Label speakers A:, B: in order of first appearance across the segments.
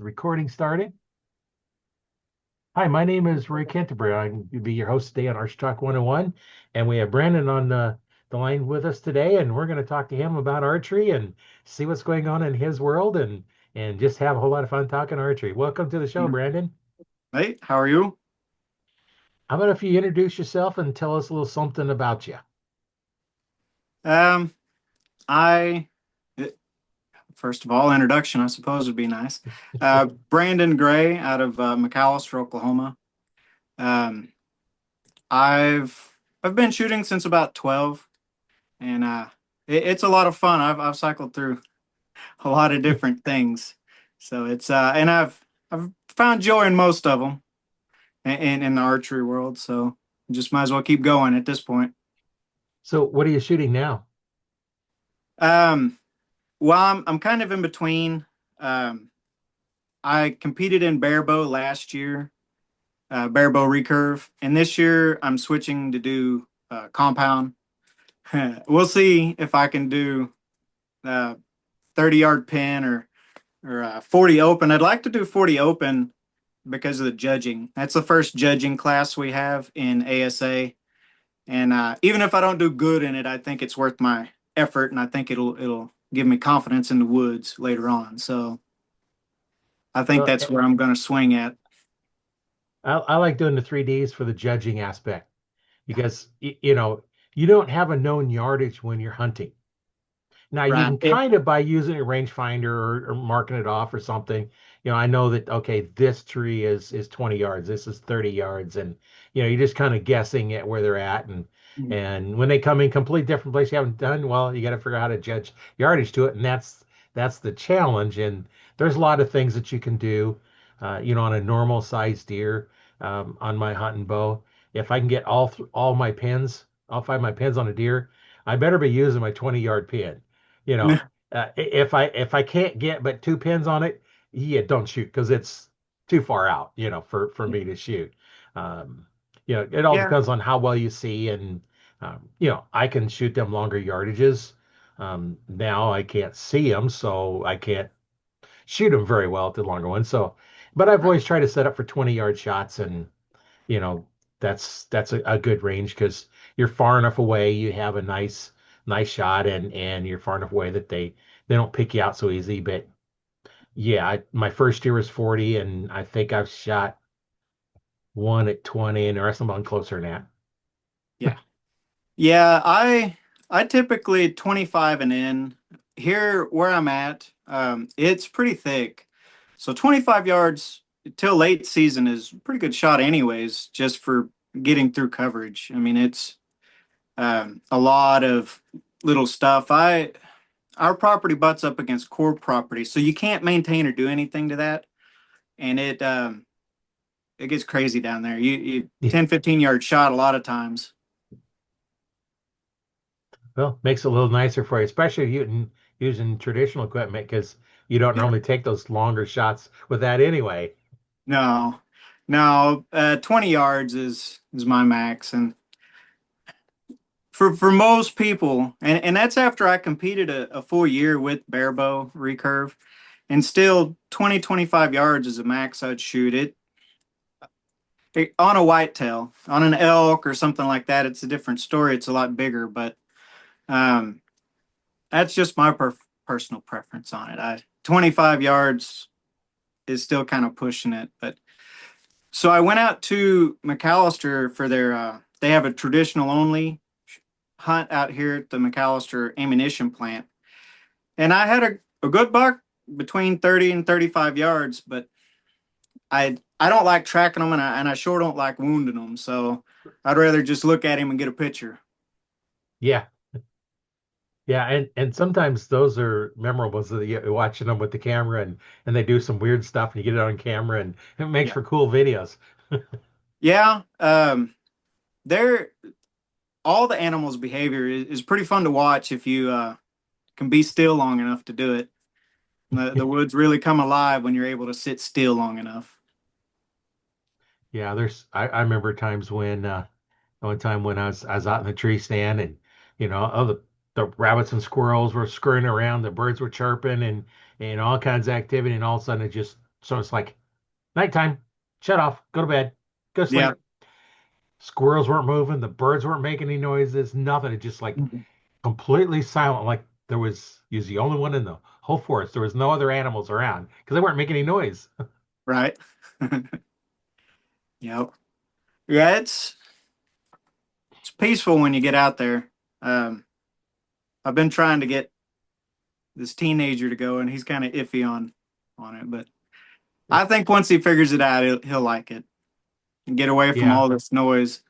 A: the recording started. Hi, my name is Roy Canterbury. I'm going to be your host today on Archery Talk 101. And we have Brandon on the line with us today, and we're going to talk to him about archery and see what's going on in his world and just have a whole lot of fun talking archery. Welcome to the show, Brandon.
B: Hey, how are you?
A: How about if you introduce yourself and tell us a little something about you?
B: Um, I First of all, introduction, I suppose, would be nice. Brandon Gray out of McAllister, Oklahoma. Um, I've been shooting since about 12, and it's a lot of fun. I've cycled through a lot of different things, so it's and I've found joy in most of them in the archery world. So just might as well keep going at this point.
A: So, what are you shooting now?
B: Um, well, I'm kind of in between. Um, I competed in barebow last year, barebow recurve, and this year I'm switching to do compound. We'll see if I can do 30-yard pin or 40 open. I'd like to do 40 open because of the judging. That's the first judging class we have in ASA, and even if I don't do good in it, I think it's worth my effort, and I think it'll give me confidence in the woods later on. So I think
A: Well,
B: that's where I'm going to swing at.
A: I like doing the 3Ds for the judging aspect
B: Yeah.
A: because, you don't have a known yardage when you're hunting. Now you
B: Right.
A: can kind of by using a rangefinder or marking it off or something, I know that okay, this tree is 20 yards, this is 30 yards, and you're just kind of guessing at where they're at, and when they come in complete different place you haven't done, well, you got to figure out how to judge yardage to it, and that's the challenge. And there's a lot of things that you can do, on a normal sized deer, on my hunting bow. If I can get all five of my pins on a deer, I better be using my 20-yard pin you know, if I can't get but two pins on it, yeah, don't shoot because it's too far out, for me to shoot. Um, it all
B: Yeah.
A: depends on how well you see, and I can shoot them longer yardages. Now I can't see them, so I can't shoot them very well at the longer ones. So, but I've
B: Right.
A: always tried to set up for 20-yard shots, and you know, that's a good range because you're far enough away, you have a nice shot, and you're far enough away that they don't pick you out so easy. But yeah, my first year was 40, and I think I've shot one at 20, and the rest of them on closer than that.
B: Yeah. Yeah. I typically 25 and in. Here where I'm at, it's pretty thick. So 25 yards till late season is a pretty good shot anyways, just for getting through coverage. I mean, it's a lot of little stuff. I Our property butts up against core property, so you can't maintain or do anything to that. And it gets crazy down there. You
A: Yeah.
B: 10, 15 yard shot a lot of times.
A: Well, makes it a little nicer for you, especially using traditional equipment because you don't
B: Yeah.
A: normally take those longer shots with that anyway.
B: No, no, 20 yards is my max. And for most people, and that's after I competed a full year with barebow recurve, and still 20, 25 yards is a max I'd shoot on a whitetail. On an elk or something like that, it's a different story. It's a lot bigger, but um, that's just my personal preference on it. 25 yards is still kind of pushing it. But so I went out to McAllister for their they have a traditional only hunt out here at the McAllister ammunition plant. And I had a good buck between 30 and 35 yards, but I don't like tracking them, and I sure don't like wounding them. So I'd rather just look at him and get a picture.
A: Yeah. Yeah, and sometimes those are memorable. So you're watching them with the camera, and they do some weird stuff, and you get it on camera, and it makes
B: Yeah.
A: for cool videos.
B: Yeah. They're all the animals' behavior is pretty fun to watch if you can be still long enough to do it. The woods really come alive when you're able to sit still long enough.
A: Yeah, I remember times when one time when I was out in the tree stand, and the rabbits and squirrels were scurrying around, the birds were chirping, and all kinds of activity, and all of a sudden it just So it's like nighttime, shut off, go to bed, go to
B: Yeah.
A: sleep. Squirrels weren't moving, the birds weren't making any noises, nothing. It just like
B: Mhm.
A: completely silent, like he was the only one in the whole forest. There was no other animals around because they weren't making any noise.
B: Right. Yep. Yeah, it's peaceful when you get out there. Um, I've been trying to get this teenager to go, and he's kind of iffy on it, but I think once he figures it out, he'll like it and get away from
A: Yeah,
B: all this noise.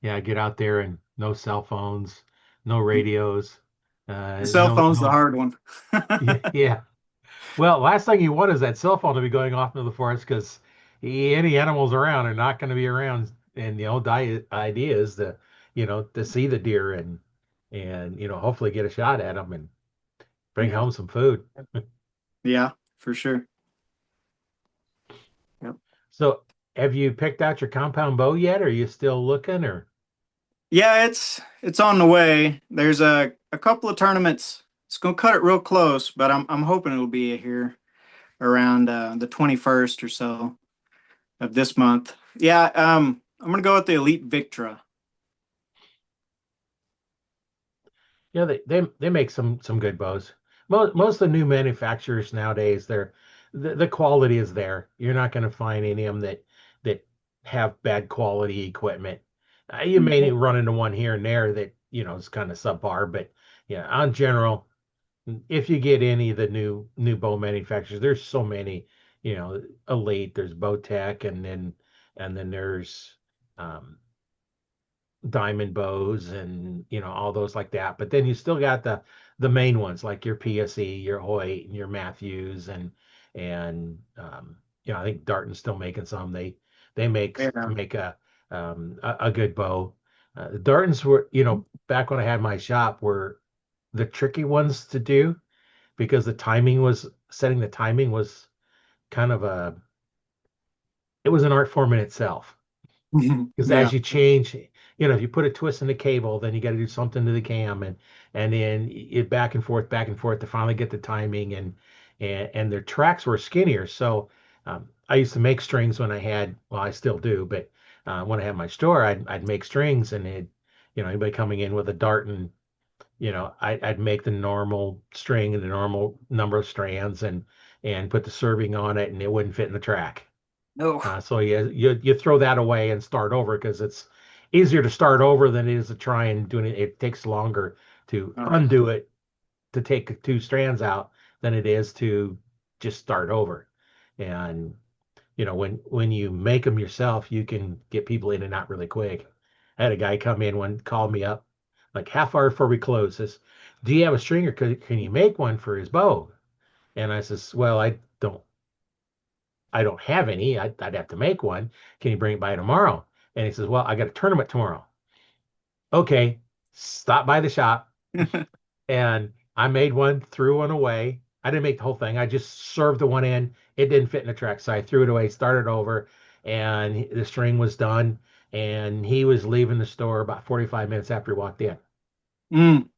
A: yeah, get out there and no cell phones, no radios,
B: The cell phone's the
A: no,
B: hard one.
A: yeah, yeah. Well, last thing you want is that cell phone to be going off into the forest because any animals around are not going to be around. And the old idea is to, to see the deer and hopefully get a shot at them and bring
B: Yeah.
A: home some food.
B: Yeah, for sure. Yep.
A: So, have you picked out your compound bow yet? Or are you still looking? Or
B: Yeah, it's on the way. There's a couple of tournaments. It's gonna cut it real close, but I'm hoping it'll be here around the 21st or so of this month. Yeah, I'm gonna go with the Elite Victra.
A: yeah, they make some good bows. Most of the new manufacturers nowadays, the quality is there. You're not going to find any of them that have bad quality equipment. You may run into one here and there that is kind of subpar, but yeah, on general, if you get any of the new bow manufacturers, there's so many. Elite, there's Bowtech, and then there's um, diamond bows and all those like that. But then you still got the main ones like your PSE, your Hoyt, and your Matthews, and I think Darton's still making some. They
B: Yeah.
A: make a good bow. The Dartons were back when I had my shop were the tricky ones to do because setting the timing was kind of it was an art form in itself. Because as
B: Yeah.
A: you change, if you put a twist in the cable, then you got to do something to the cam, and then it back and forth to finally get the timing, and their tracks were skinnier. So I used to make strings when well, I still do, but when I had my store, I'd make strings, and anybody coming in with a dart, and I'd make the normal string and the normal number of strands, and put the serving on it, and it wouldn't fit in the track.
B: No.
A: So you throw that away and start over because it's easier to start over than it is to try and do it. It takes longer to
B: Oh yeah.
A: undo it to take two strands out than it is to just start over. And when you make them yourself, you can get people in and out really quick. I had a guy come in one called me up like half hour before we close. Says, "Do you have a stringer? Can you make one for his bow?" And I says, "Well, I don't have any. I'd have to make one. Can you bring it by tomorrow?" And he says, "Well, I got a tournament tomorrow." Okay, stop by the shop. And I made one, threw one away. I didn't make the whole thing. I just served the one in. It didn't fit in the track. So I threw it away, started over, and the string was done. And he was leaving the store about 45 minutes after he walked in.
B: Mm.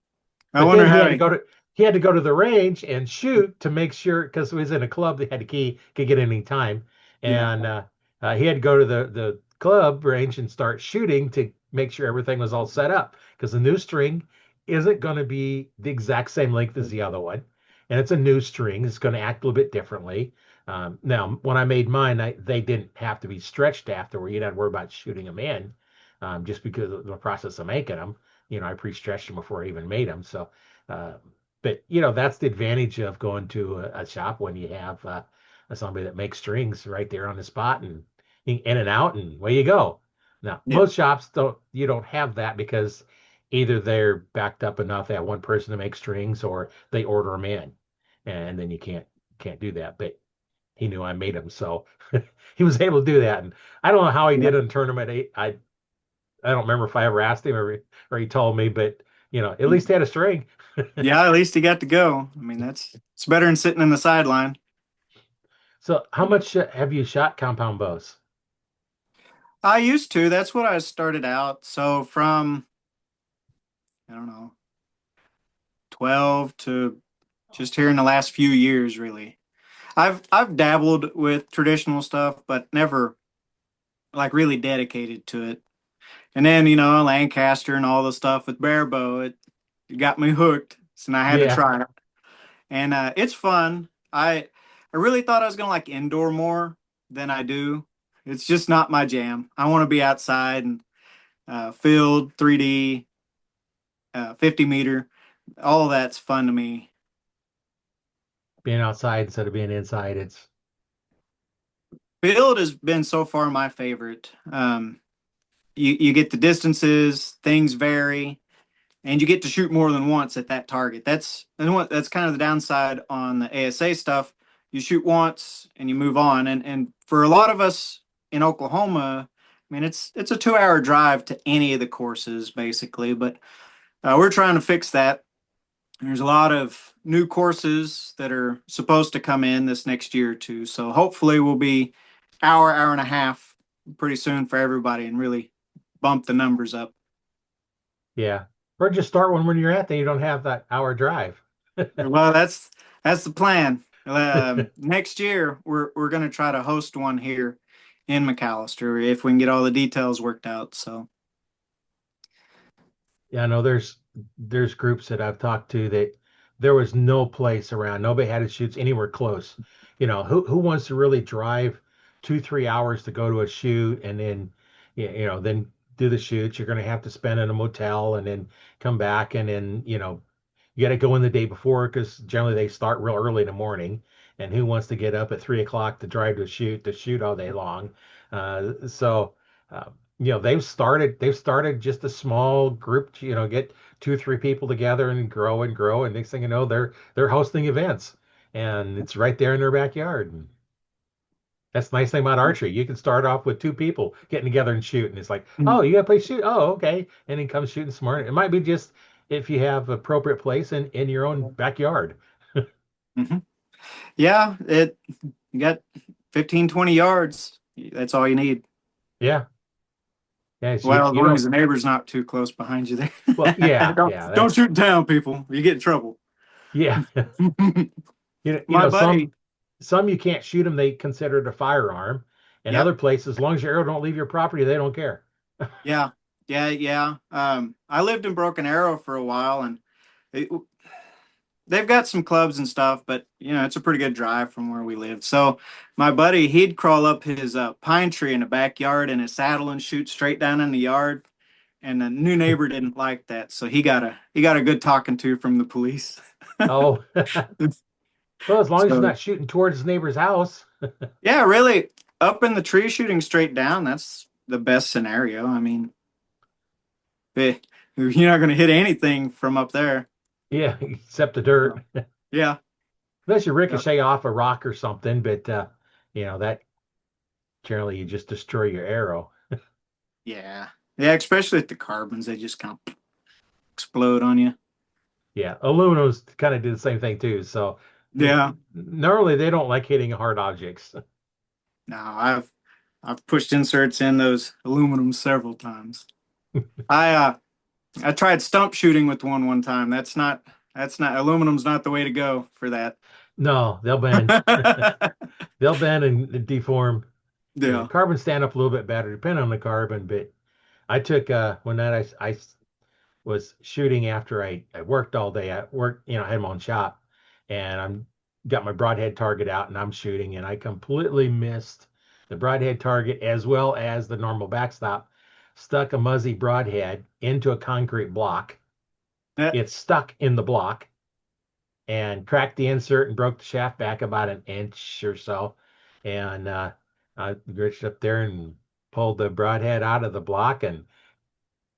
B: I
A: But
B: wonder
A: then
B: how he.
A: he had to go to the range and shoot to make sure because it was in a club they had a key could get any time,
B: Yeah.
A: and he had to go to the club range and start shooting to make sure everything was all set up because the new string isn't going to be the exact same length as the other one, and it's a new string. It's going to act a little bit differently. Now, when I made mine, they didn't have to be stretched after where you'd have to worry about shooting them in, just because of the process of making them. I pre-stretched them before I even made them. So, uh, but that's the advantage of going to a shop when you have somebody that makes strings right there on the spot and in and out, and away you go. Now,
B: Yeah.
A: most shops you don't have that because either they're backed up enough they have one person to make strings, or they order them in, and then you can't do that. But he knew I made them, so he was able to do that. And I don't know how he
B: Yeah.
A: did in tournament. I don't remember if I ever asked him or he told me, but at least he had a string.
B: Yeah, at least he got to go. I mean, it's better than sitting in the sideline.
A: So, how much have you shot compound bows?
B: I used to. That's what I started out. So from I don't know, 12 to just here in the last few years, really. I've dabbled with traditional stuff, but never like really dedicated to it. And then, Lancaster and all the stuff with barebow, it got me hooked. So I had to
A: Yeah,
B: try it. And it's fun. I really thought I was gonna like indoor more than I do. It's just not my jam. I want to be outside and field 3D, 50 meter. All of that's fun to me.
A: being outside instead of being inside. It's
B: Field has been so far my favorite. You get the distances, things vary, and you get to shoot more than once at that target. That's kind of the downside on the ASA stuff. You shoot once and you move on, and for a lot of us in Oklahoma, I mean it's a 2 hour drive to any of the courses basically, but we're trying to fix that. There's a lot of new courses that are supposed to come in this next year or two, so hopefully we'll be hour and a half pretty soon for everybody and really bump the numbers up.
A: yeah. Or just start one when you're at there. You don't have that hour drive.
B: Well, that's the plan. Next year, we're going to try to host one here in McAllister if we can get all the details worked out. So,
A: Yeah, I know there's groups that I've talked to that there was no place around. Nobody had his shoots anywhere close. Who wants to really drive 2, 3 hours to go to a shoot and then then do the shoots? You're going to have to spend in a motel and then come back and then you got to go in the day before because generally they start real early in the morning. And who wants to get up at 3 o'clock to drive to shoot all day long? So they've started just a small group to, get 2 or 3 people together and grow and grow. And next thing you know, they're hosting events and it's right there in their backyard. And that's the nice thing about archery. You can start off with 2 people getting together and shoot. And it's like, oh, you got to play shoot. Oh, okay. And then come shooting smart. It might be just if you have appropriate place in your own backyard.
B: mhm. Yeah, you got 15, 20 yards. That's all you need.
A: Yeah. Yes, you,
B: Well, as
A: you
B: long as
A: don't,
B: the neighbor's not too close behind you
A: well,
B: there.
A: yeah,
B: don't
A: yeah,
B: don't shoot down, people. You get in trouble.
A: yeah. You know, you
B: My
A: know,
B: buddy,
A: some you can't shoot them, they consider it a firearm. And
B: yep,
A: other places, as long as your arrow don't leave your property, they don't care.
B: yeah, yeah. I lived in Broken Arrow for a while, and it, they've got some clubs and stuff, but it's a pretty good drive from where we lived. So my buddy, he'd crawl up his pine tree in the backyard in his saddle and shoot straight down in the yard. And the new neighbor didn't like that, so he got a good talking to from the police.
A: Oh, well, as long as he's
B: So
A: not shooting towards his neighbor's house.
B: yeah, really, up in the tree shooting straight down, that's the best scenario. I mean, you're not going to hit anything from up there.
A: Yeah, except the dirt.
B: So, yeah.
A: Unless you
B: Yep.
A: ricochet off a rock or something, but that generally you just destroy your arrow.
B: Yeah. Yeah, especially at the carbons, they just kind of explode on you.
A: Yeah, aluminums kind of do the same thing too. So
B: Yeah.
A: normally they don't like hitting hard objects.
B: No, I've pushed inserts in those aluminum several times. I tried stump shooting with one time. That's not aluminum's not the way to go for that.
A: No, they'll bend. They'll bend and deform.
B: Yeah.
A: Carbon stand up a little bit better, depending on the carbon. But I took one night I was shooting after I worked all day. I worked, I had my own shop, and I'm got my broadhead target out, and I'm shooting, and I completely missed the broadhead target as well as the normal backstop. Stuck a muzzy broadhead into a concrete block.
B: Eh,
A: It stuck in the block and cracked the insert and broke the shaft back about an inch or so. And I reached up there and pulled the broadhead out of the block, and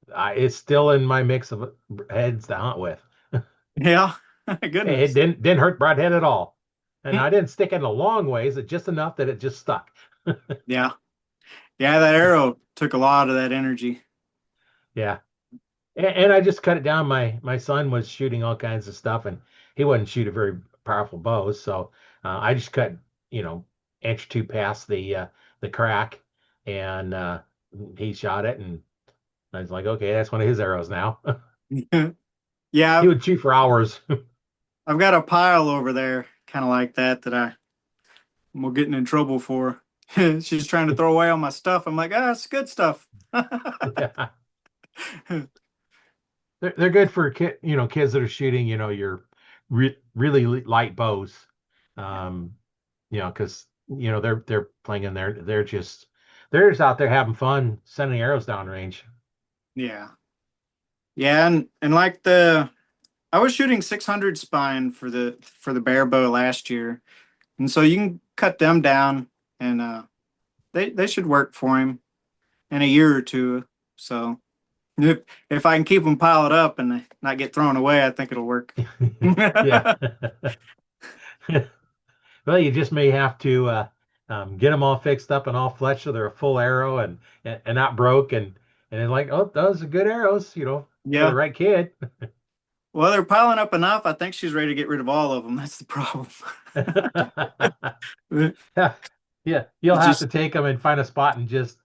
A: it's still in my mix of heads to hunt with.
B: Yeah.
A: It
B: Goodness.
A: didn't hurt broadhead at all, and
B: Hmm.
A: I didn't stick it in a long ways. It just enough that it just stuck.
B: Yeah. Yeah, that arrow took a lot of that energy.
A: Yeah, and I just cut it down. My son was shooting all kinds of stuff, and he wouldn't shoot a very powerful bow, so I just cut inch or two past the crack, and he shot it, and I was like, okay, that's one of his arrows now.
B: Yeah,
A: He would shoot for hours.
B: I've got a pile over there, kind of like that I I'm getting in trouble for. She's trying to throw away all my stuff. I'm like, ah, it's good stuff.
A: Yeah. They're good for kids that are shooting, your really light bows.
B: Yeah.
A: Um, because they're playing in there. They're just out there having fun sending arrows down range.
B: Yeah. Yeah, and like I was shooting 600 spine for the barebow last year. And so you can cut them down and they should work for him in a year or two. So if if I can keep them piled up and not get thrown away, I think it'll work.
A: Yeah. Well, you just may have to get them all fixed up and all fletched so they're a full arrow and not broke and then like, oh, those are good arrows, for the
B: Yeah.
A: right kid.
B: Well, they're piling up enough. I think she's ready to get rid of all of them. That's the problem.
A: Yeah, yeah. You'll
B: It's
A: have to
B: just
A: take them and find a spot and just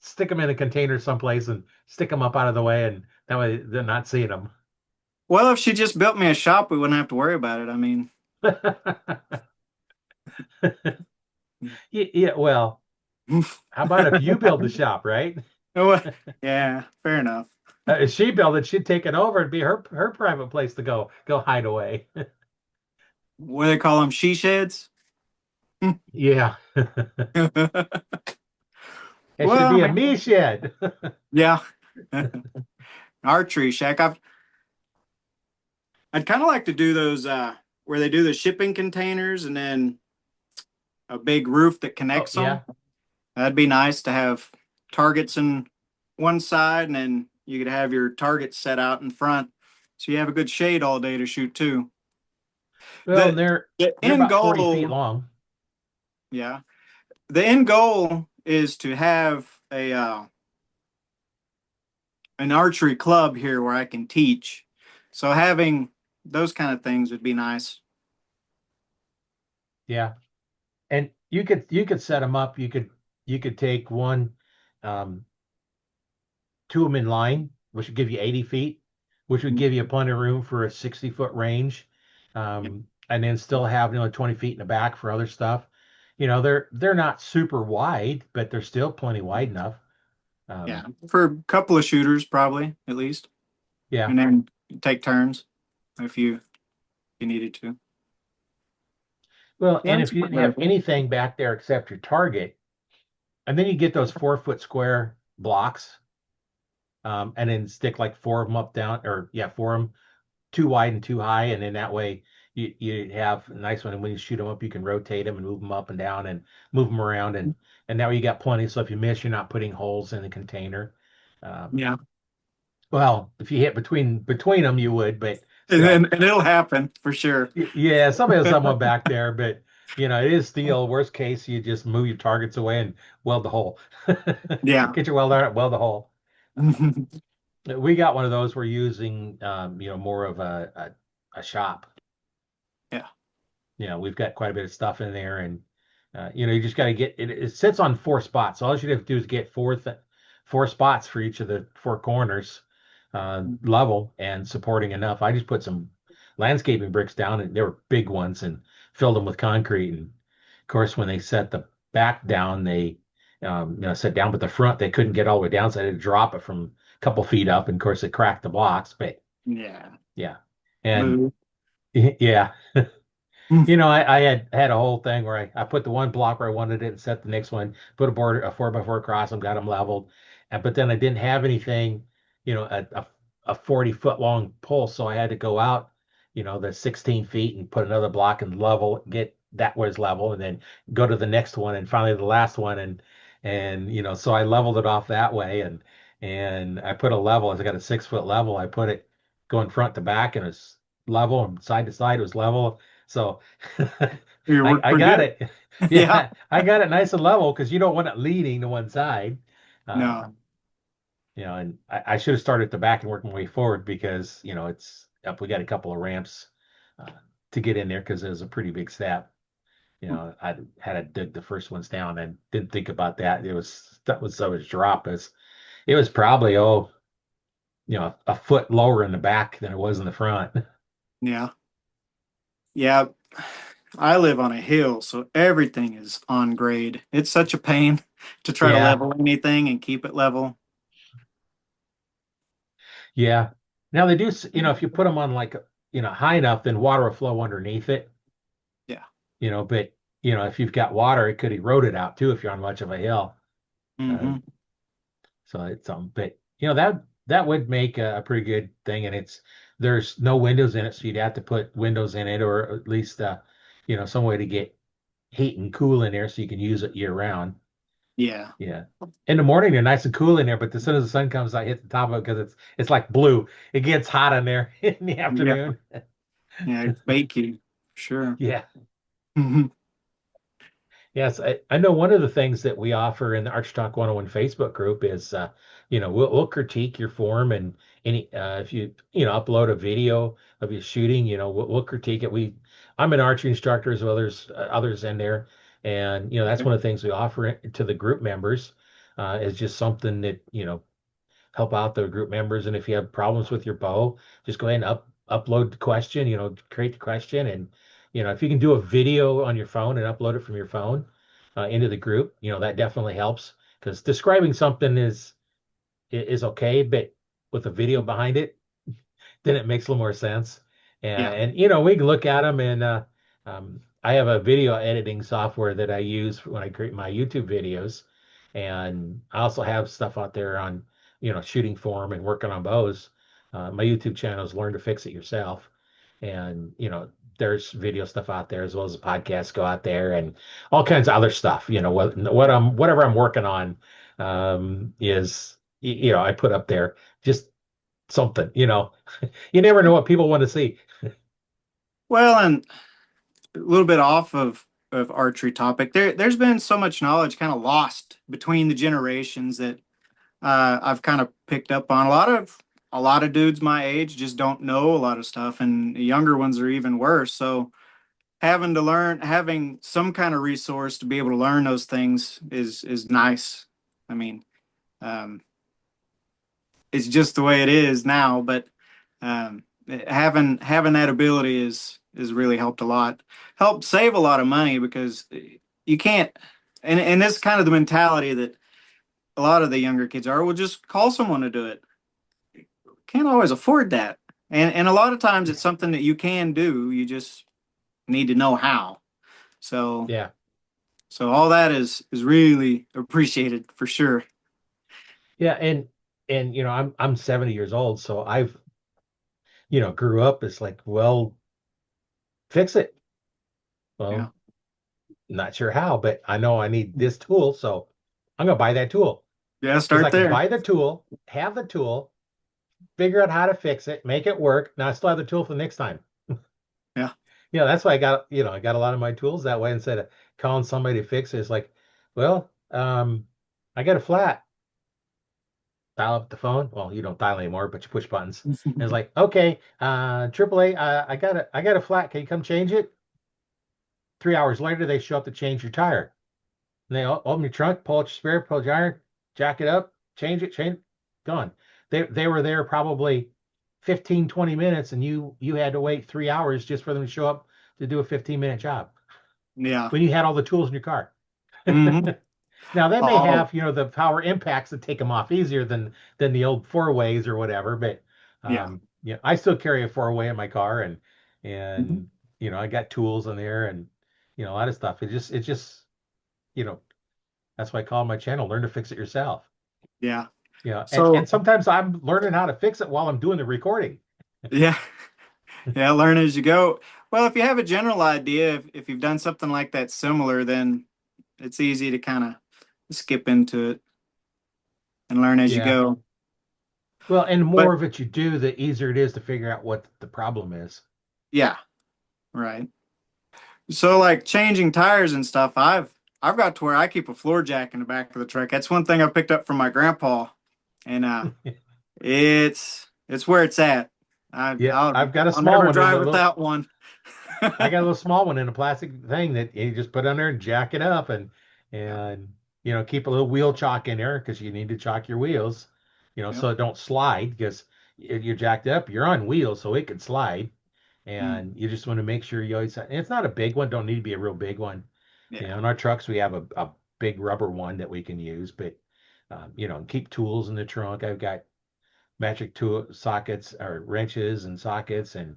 A: stick them in a container someplace and stick them up out of the way, and that way they're not seeing them.
B: well, if she just built me a shop, we wouldn't have to worry about it. I mean,
A: Yeah, well, how about if you build the shop, right?
B: yeah, fair enough.
A: If she built it, she'd take it over. It'd be her private place to go hide away.
B: What do they call them? She sheds?
A: Yeah, it should
B: Well,
A: be a me shed.
B: yeah. Archery shack. I'd kind of like to do those where they do the shipping containers and then a big roof that
A: Oh
B: connects them.
A: yeah,
B: That'd be nice to have targets in one side and then you could have your targets set out in front. So you have a good shade all day to shoot too.
A: well,
B: The
A: they're
B: the
A: they're
B: end
A: about 40 feet
B: goal,
A: long.
B: yeah. The end goal is to have an archery club here where I can teach. So having those kind of things would be nice.
A: Yeah, and you could set them up. You could take one, um, two of them in line, which would give you 80 feet, which would give you plenty of room for a 60-foot range, and then still have 20 feet in the back for other stuff. They're not super wide, but they're still plenty wide enough.
B: Yeah,
A: Um,
B: for a couple of shooters probably at least,
A: yeah.
B: and then take turns if you needed to.
A: Well,
B: Yeah,
A: and
B: that's
A: if you
B: a
A: didn't
B: good
A: have
B: idea.
A: anything back there except your target, and then you get those 4-foot square blocks, and then stick like four of them up down, or yeah, four of them, too wide and too high, and then that way you have a nice one. And when you shoot them up, you can rotate them and move them up and down and move them around, and now you got plenty. So if you miss, you're not putting holes in the container. Um,
B: Yeah,
A: well, if you hit between them, you would, but
B: and
A: still,
B: then and it'll happen for sure.
A: yeah, somebody has someone back there, but it is steel. Worst case, you just move your targets away and weld the hole.
B: Yeah.
A: Get your welder out, weld the hole. We got one of those. We're using, more of a shop.
B: Yeah.
A: We've got quite a bit of stuff in there, and you just got to get it. It sits on four spots. So all you have to do is get four spots for each of the four corners, level and supporting enough. I just put some landscaping bricks down, and they were big ones, and filled them with concrete. And of course, when they set the back down, they set down, but the front they couldn't get all the way down, so I had to drop it from a couple feet up, and of course it cracked the blocks. But
B: Yeah.
A: yeah, and
B: Boo.
A: yeah. I had a whole thing where I put the one block where I wanted it and set the next one, put a 4x4 across them, got them leveled. But then I didn't have anything, a 40-foot long pole. So I had to go out, the 16 feet and put another block and level, get that was level, and then go to the next one and finally the last one. So I leveled it off that way. And I put a level, as I got a 6-foot level, I put it going front to back and it's level and side to side, it was level. So
B: You
A: I,
B: worked
A: I
B: pretty
A: got
B: good.
A: it.
B: Yeah.
A: Yeah, I got it nice and level because you don't want it leaning to one side. Um,
B: No.
A: and I should have started at the back and worked my way forward because, it's up. We got a couple of ramps to get in there because it was a pretty big step. I had to dig the first ones down and didn't think about that. That was so much drop. It was probably, a foot lower in the back than it was in the front.
B: Yeah. Yeah. I live on a hill, so everything is on grade. It's such a pain to try to
A: Yeah,
B: level anything and keep it level.
A: yeah. Now they do, if you put them on like, high enough, then water will flow underneath it,
B: Yeah.
A: but, if you've got water, it could erode it out too if you're on much of a hill. Uh,
B: Hmm.
A: so it's, but, that would make a pretty good thing. And there's no windows in it. So you'd have to put windows in it, or at least, some way to get heat and cool in there so you can use it year round.
B: Yeah.
A: Yeah. In the morning, they're nice and cool in there, but as soon as the sun comes out, hit the top of it because it's like blue. It gets hot in there in the
B: Yeah.
A: afternoon.
B: Yeah. Bake you. Sure.
A: Yeah.
B: Hmm.
A: Yes, I know one of the things that we offer in the Arch Talk 101 Facebook group is, we'll critique your form, and if upload a video of your shooting, we'll critique it. I'm an archery instructor as well. There's others in there, and that's
B: Okay.
A: one of the things we offer to the group members, is just something that help out the group members. And if you have problems with your bow, just go ahead and upload the question, create the question. And, if you can do a video on your phone and upload it from your phone into the group, that definitely helps, because describing something is okay, but with a video behind it, then it makes a little more sense.
B: Yeah.
A: And we can look at them, and I have a video editing software that I use when I create my YouTube videos. And I also have stuff out there on, shooting form and working on bows. My YouTube channel is Learn to Fix It Yourself. And, there's video stuff out there, as well as the podcasts go out there, and all kinds of other stuff. Whatever I'm working on, is, I put up there just something. You never know what people want to see.
B: Well, and a little bit off of archery topic, there's been so much knowledge kind of lost between the generations that I've kind of picked up on. A lot of dudes my age just don't know a lot of stuff, and the younger ones are even worse. So having some kind of resource to be able to learn those things is nice. I mean, um, it's just the way it is now, but um, having that ability is really helped a lot. Helped save a lot of money because you can't. And this is kind of the mentality that a lot of the younger kids are. Well, just call someone to do it. Can't always afford that. And a lot of times it's something that you can do. You just need to know how. So
A: Yeah.
B: so all that is really appreciated for sure.
A: Yeah. And I'm 70 years old, so I've, grew up. It's like, well, fix it.
B: Yeah.
A: Well, not sure how, but I know I need this tool, so I'm gonna buy that tool.
B: Yeah,
A: Because I
B: start
A: can
B: there.
A: buy the tool, have the tool, figure out how to fix it, make it work. Now I still have the tool for the next time.
B: Yeah.
A: That's why I got a lot of my tools that way, instead of calling somebody to fix it. It's like, well, I got a flat. Dial up the phone. Well, you don't dial anymore, but you push buttons. And it's like, okay, AAA, I got a flat. Can you come change it? 3 hours later, they show up to change your tire. And they open your trunk, pull out your spare, pull your iron, jack it up, change it, gone. They were there probably 15, 20 minutes, and you had to wait 3 hours just for them to show up to do a 15-minute job
B: Yeah.
A: when you had all the tools in your car.
B: Hmm.
A: Now that may
B: Oh,
A: have, the power impacts that take them off easier than the old four ways or whatever, but
B: yeah.
A: I still carry a four way in my car, and
B: Mhm.
A: and I got tools in there, and a lot of stuff. It just you know that's why I call my channel Learn to Fix It Yourself.
B: Yeah.
A: And
B: So
A: sometimes I'm learning how to fix it while I'm doing the recording.
B: yeah, yeah, learn as you go. Well, if you have a general idea, if you've done something like that similar, then it's easy to kind of skip into it and learn as you
A: Yeah.
B: go.
A: Well, and the
B: But
A: more of it you do, the easier it is to figure out what the problem is.
B: yeah, right. So like changing tires and stuff, I've got to where I keep a floor jack in the back of the truck. That's one thing I picked up from my grandpa, and it's where it's at. I
A: Yeah,
B: I'll
A: I've got a
B: I'll
A: small
B: never
A: one in
B: drive
A: a little.
B: without one.
A: I got a little small one in a plastic thing that you just put on there and jack it up, and
B: Yep,
A: and keep a little wheel chock in there because you need to chock your wheels,
B: yep,
A: so it don't slide, because if you're jacked up, you're on wheels, so it can slide.
B: Mm.
A: and you just want to make sure you always. And it's not a big one. Don't need to be a real big one. You
B: Yeah.
A: know, in our trucks we have a big rubber one that we can use, but you know, keep tools in the trunk. I've got metric tool sockets or wrenches and sockets and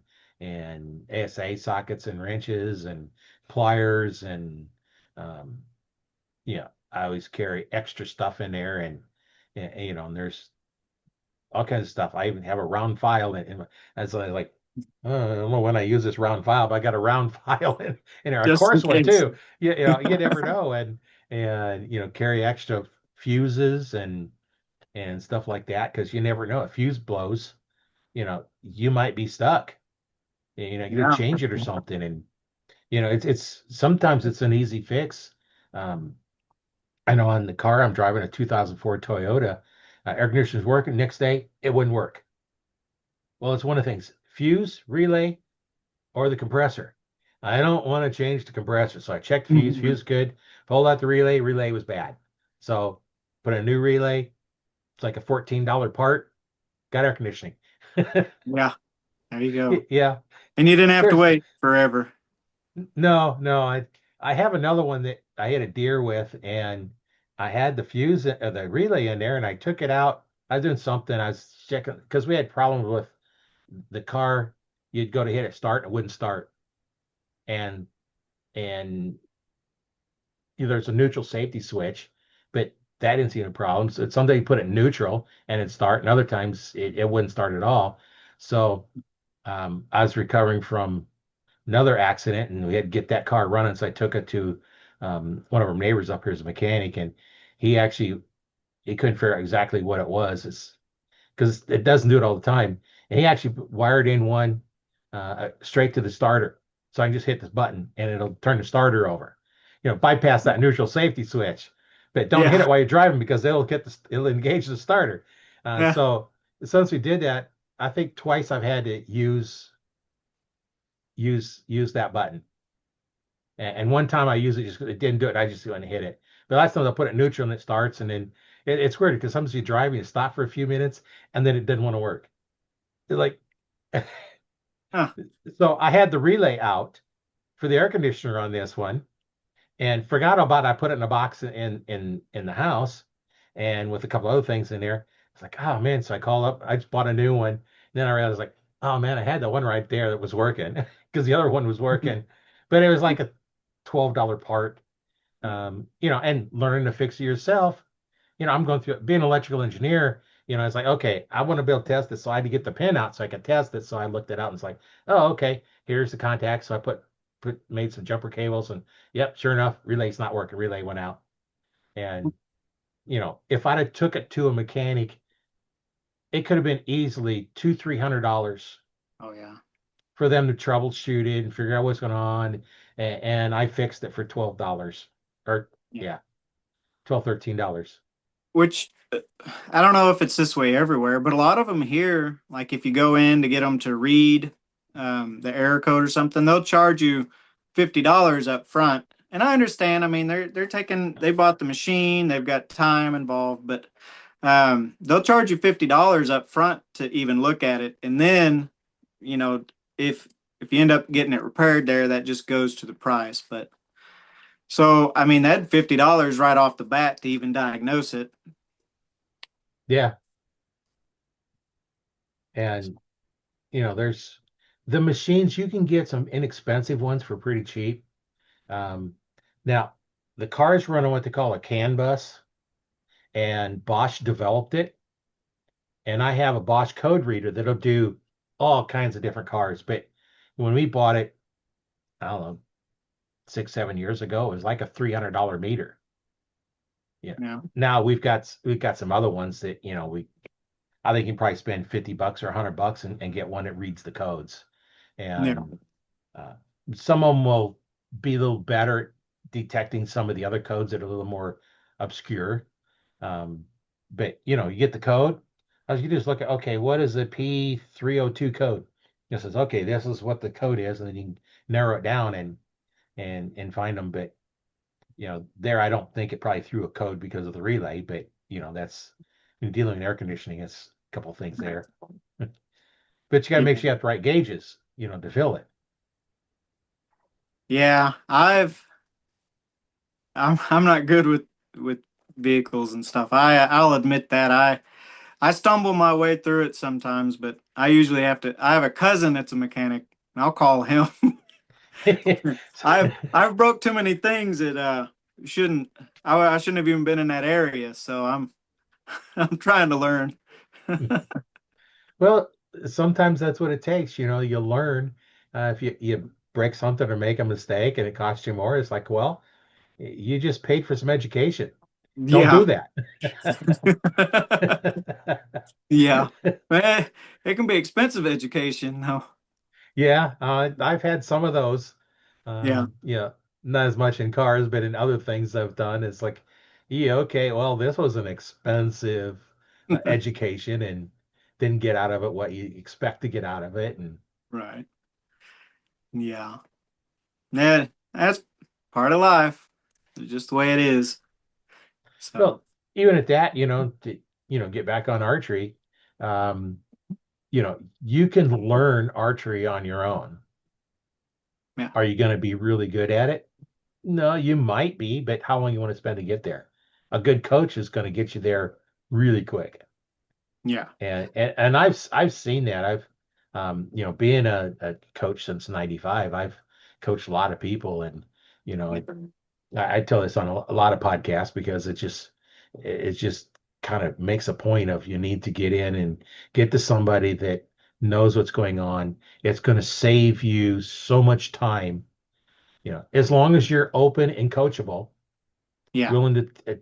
A: ASA sockets and wrenches and pliers and um, yeah, I always carry extra stuff in there and you know, and there's all kinds of stuff. I even have a round file in my, as I like, I don't know when I use this round file, but I got a round file in there, a
B: Just in
A: coarse one
B: case.
A: too. You know, you never know, and you know, carry extra fuses and stuff like that because you never know. If fuse blows, you know, you might be stuck. You know, you gotta
B: Yeah.
A: change it or something, and you know, it's sometimes it's an easy fix. Um, I know on the car I'm driving a 2004 Toyota, air conditioner's working. Next day, it wouldn't work. Well, it's one of the things: fuse, relay, or the compressor. I don't want to change the compressor, so I checked fuse.
B: Mhm.
A: Fuse good. Pulled out the relay. Relay was bad. So put a new relay. It's like a $14 part. Got air conditioning.
B: Yeah. There you go.
A: Yeah,
B: And you didn't have to
A: there's
B: wait forever.
A: no. I have another one that I had a deer with, and I had the fuse, the relay in there, and I took it out. I was doing something. I was checking because we had problems with the car. You'd go to hit it start, it wouldn't start, and and there's a neutral safety switch, but that didn't seem a problem. So some days you put it in neutral and it'd start, and other times it wouldn't start at all. So I was recovering from another accident, and we had to get that car running. So I took it to one of our neighbors up here as a mechanic, and he actually he couldn't figure out exactly what it was. It's because it doesn't do it all the time. And he actually wired in one straight to the starter, so I can just hit this button and it'll turn the starter over. You know, bypass that neutral safety switch, but don't hit it
B: Yeah.
A: while you're driving because it'll engage the starter.
B: Yeah.
A: So since we did that, I think twice I've had to use that button. And one time I used it, just it didn't do it. I just went and hit it. But last time I put it neutral and it starts, and then it's weird because sometimes you drive and you stop for a few minutes and then it doesn't want to work. It's like
B: Huh.
A: so I had the relay out for the air conditioner on this one and forgot about it. I put it in a box in the house and with a couple other things in there. It's like, oh man. So I called up, I just bought a new one. And then I realized like, oh man, I had the one right there that was working because the other one was working. But it was like a $12 part. You know, and learning to fix it yourself. You know, I'm going through being an electrical engineer. You know, it's like, okay, I want to be able to test this. So I had to get the pin out so I could test it. So I looked it out and it's like, oh, okay, here's the contact. So I made some jumper cables and yep, sure enough, relay's not working. Relay went out. And, you know, if I'd have took it to a mechanic, it could have been easily $300
B: Oh yeah.
A: for them to troubleshoot it and figure out what's going on. And I fixed it for $12 or
B: Yeah.
A: yeah, 12, $13.
B: Which I don't know if it's this way everywhere, but a lot of them here, like if you go in to get them to read the error code or something, they'll charge you $50 up front. And I understand. I mean, they bought the machine, they've got time involved, but they'll charge you $50 up front to even look at it, and then you know if if you end up getting it repaired there, that just goes to the price. But so I mean, that $50 right off the bat to even diagnose it.
A: Yeah. And you know, there's the machines you can get some inexpensive ones for pretty cheap. Um, now the cars run on what they call a CAN bus, and Bosch developed it. And I have a Bosch code reader that'll do all kinds of different cars. But when we bought it, I don't know, 6, 7 years ago, it was like a $300 meter. Yeah.
B: Yeah.
A: Now we've got some other ones that, you know, I think you can probably spend $50 or $100 and get one that reads the codes.
B: Yeah.
A: And Uh, some of them will be a little better at detecting some of the other codes that are a little more obscure. Um, but you know, you get the code. As you just look at, okay, what is the P302 code? It says, okay, this is what the code is, and then you can narrow it down and find them. But you know, there I don't think it probably threw a code because of the relay, but you know, that's when dealing in air conditioning, it's a couple of things there. But you got to make
B: Yeah.
A: sure you have the right gauges. to fill it.
B: Yeah, I'm not good with vehicles and stuff. I'll admit that I stumble my way through it sometimes, but I usually have to. I have a cousin that's a mechanic, and I'll call him. I've broke too many things that shouldn't. I shouldn't have even been in that area. So I'm trying to learn.
A: Well, sometimes that's what it takes. You learn. If you break something or make a mistake and it costs you more, it's like, well, you just paid for some education. Don't
B: Yeah,
A: do that.
B: yeah. It can be expensive education, though.
A: Yeah, I've had some of those.
B: Yeah,
A: Yeah, not as much in cars, but in other things I've done. It's like, yeah, okay, well, this was an expensive education and didn't get out of it what you expect to get out of it. And
B: right. Yeah, yeah. That's part of life. It's just the way it is. So
A: well, even at that, to get back on archery, um, you can learn archery on your own.
B: yeah,
A: Are you going to be really good at it? No, you might be, but how long you want to spend to get there? A good coach is going to get you there really quick.
B: yeah,
A: And I've seen that. I've being a coach since '95, I've coached a lot of people, and you know,
B: yeah,
A: I tell this on a lot of podcasts because it just kind of makes a point of you need to get in and get to somebody that knows what's going on. It's going to save you so much time, as long as you're open and coachable,
B: yeah.
A: willing to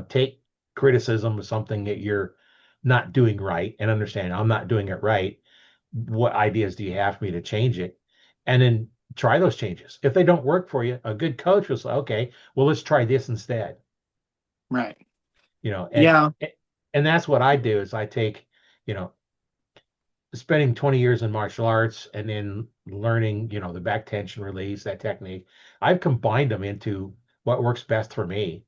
A: take criticism of something that you're not doing right and understand I'm not doing it right. What ideas do you have for me to change it? And then try those changes. If they don't work for you, a good coach will say, okay, well, let's try this instead.
B: Right.
A: You know, and
B: Yeah,
A: and that's what I do is I take, you know, spending 20 years in martial arts and then learning, the back tension release, that technique. I've combined them into what works best for me.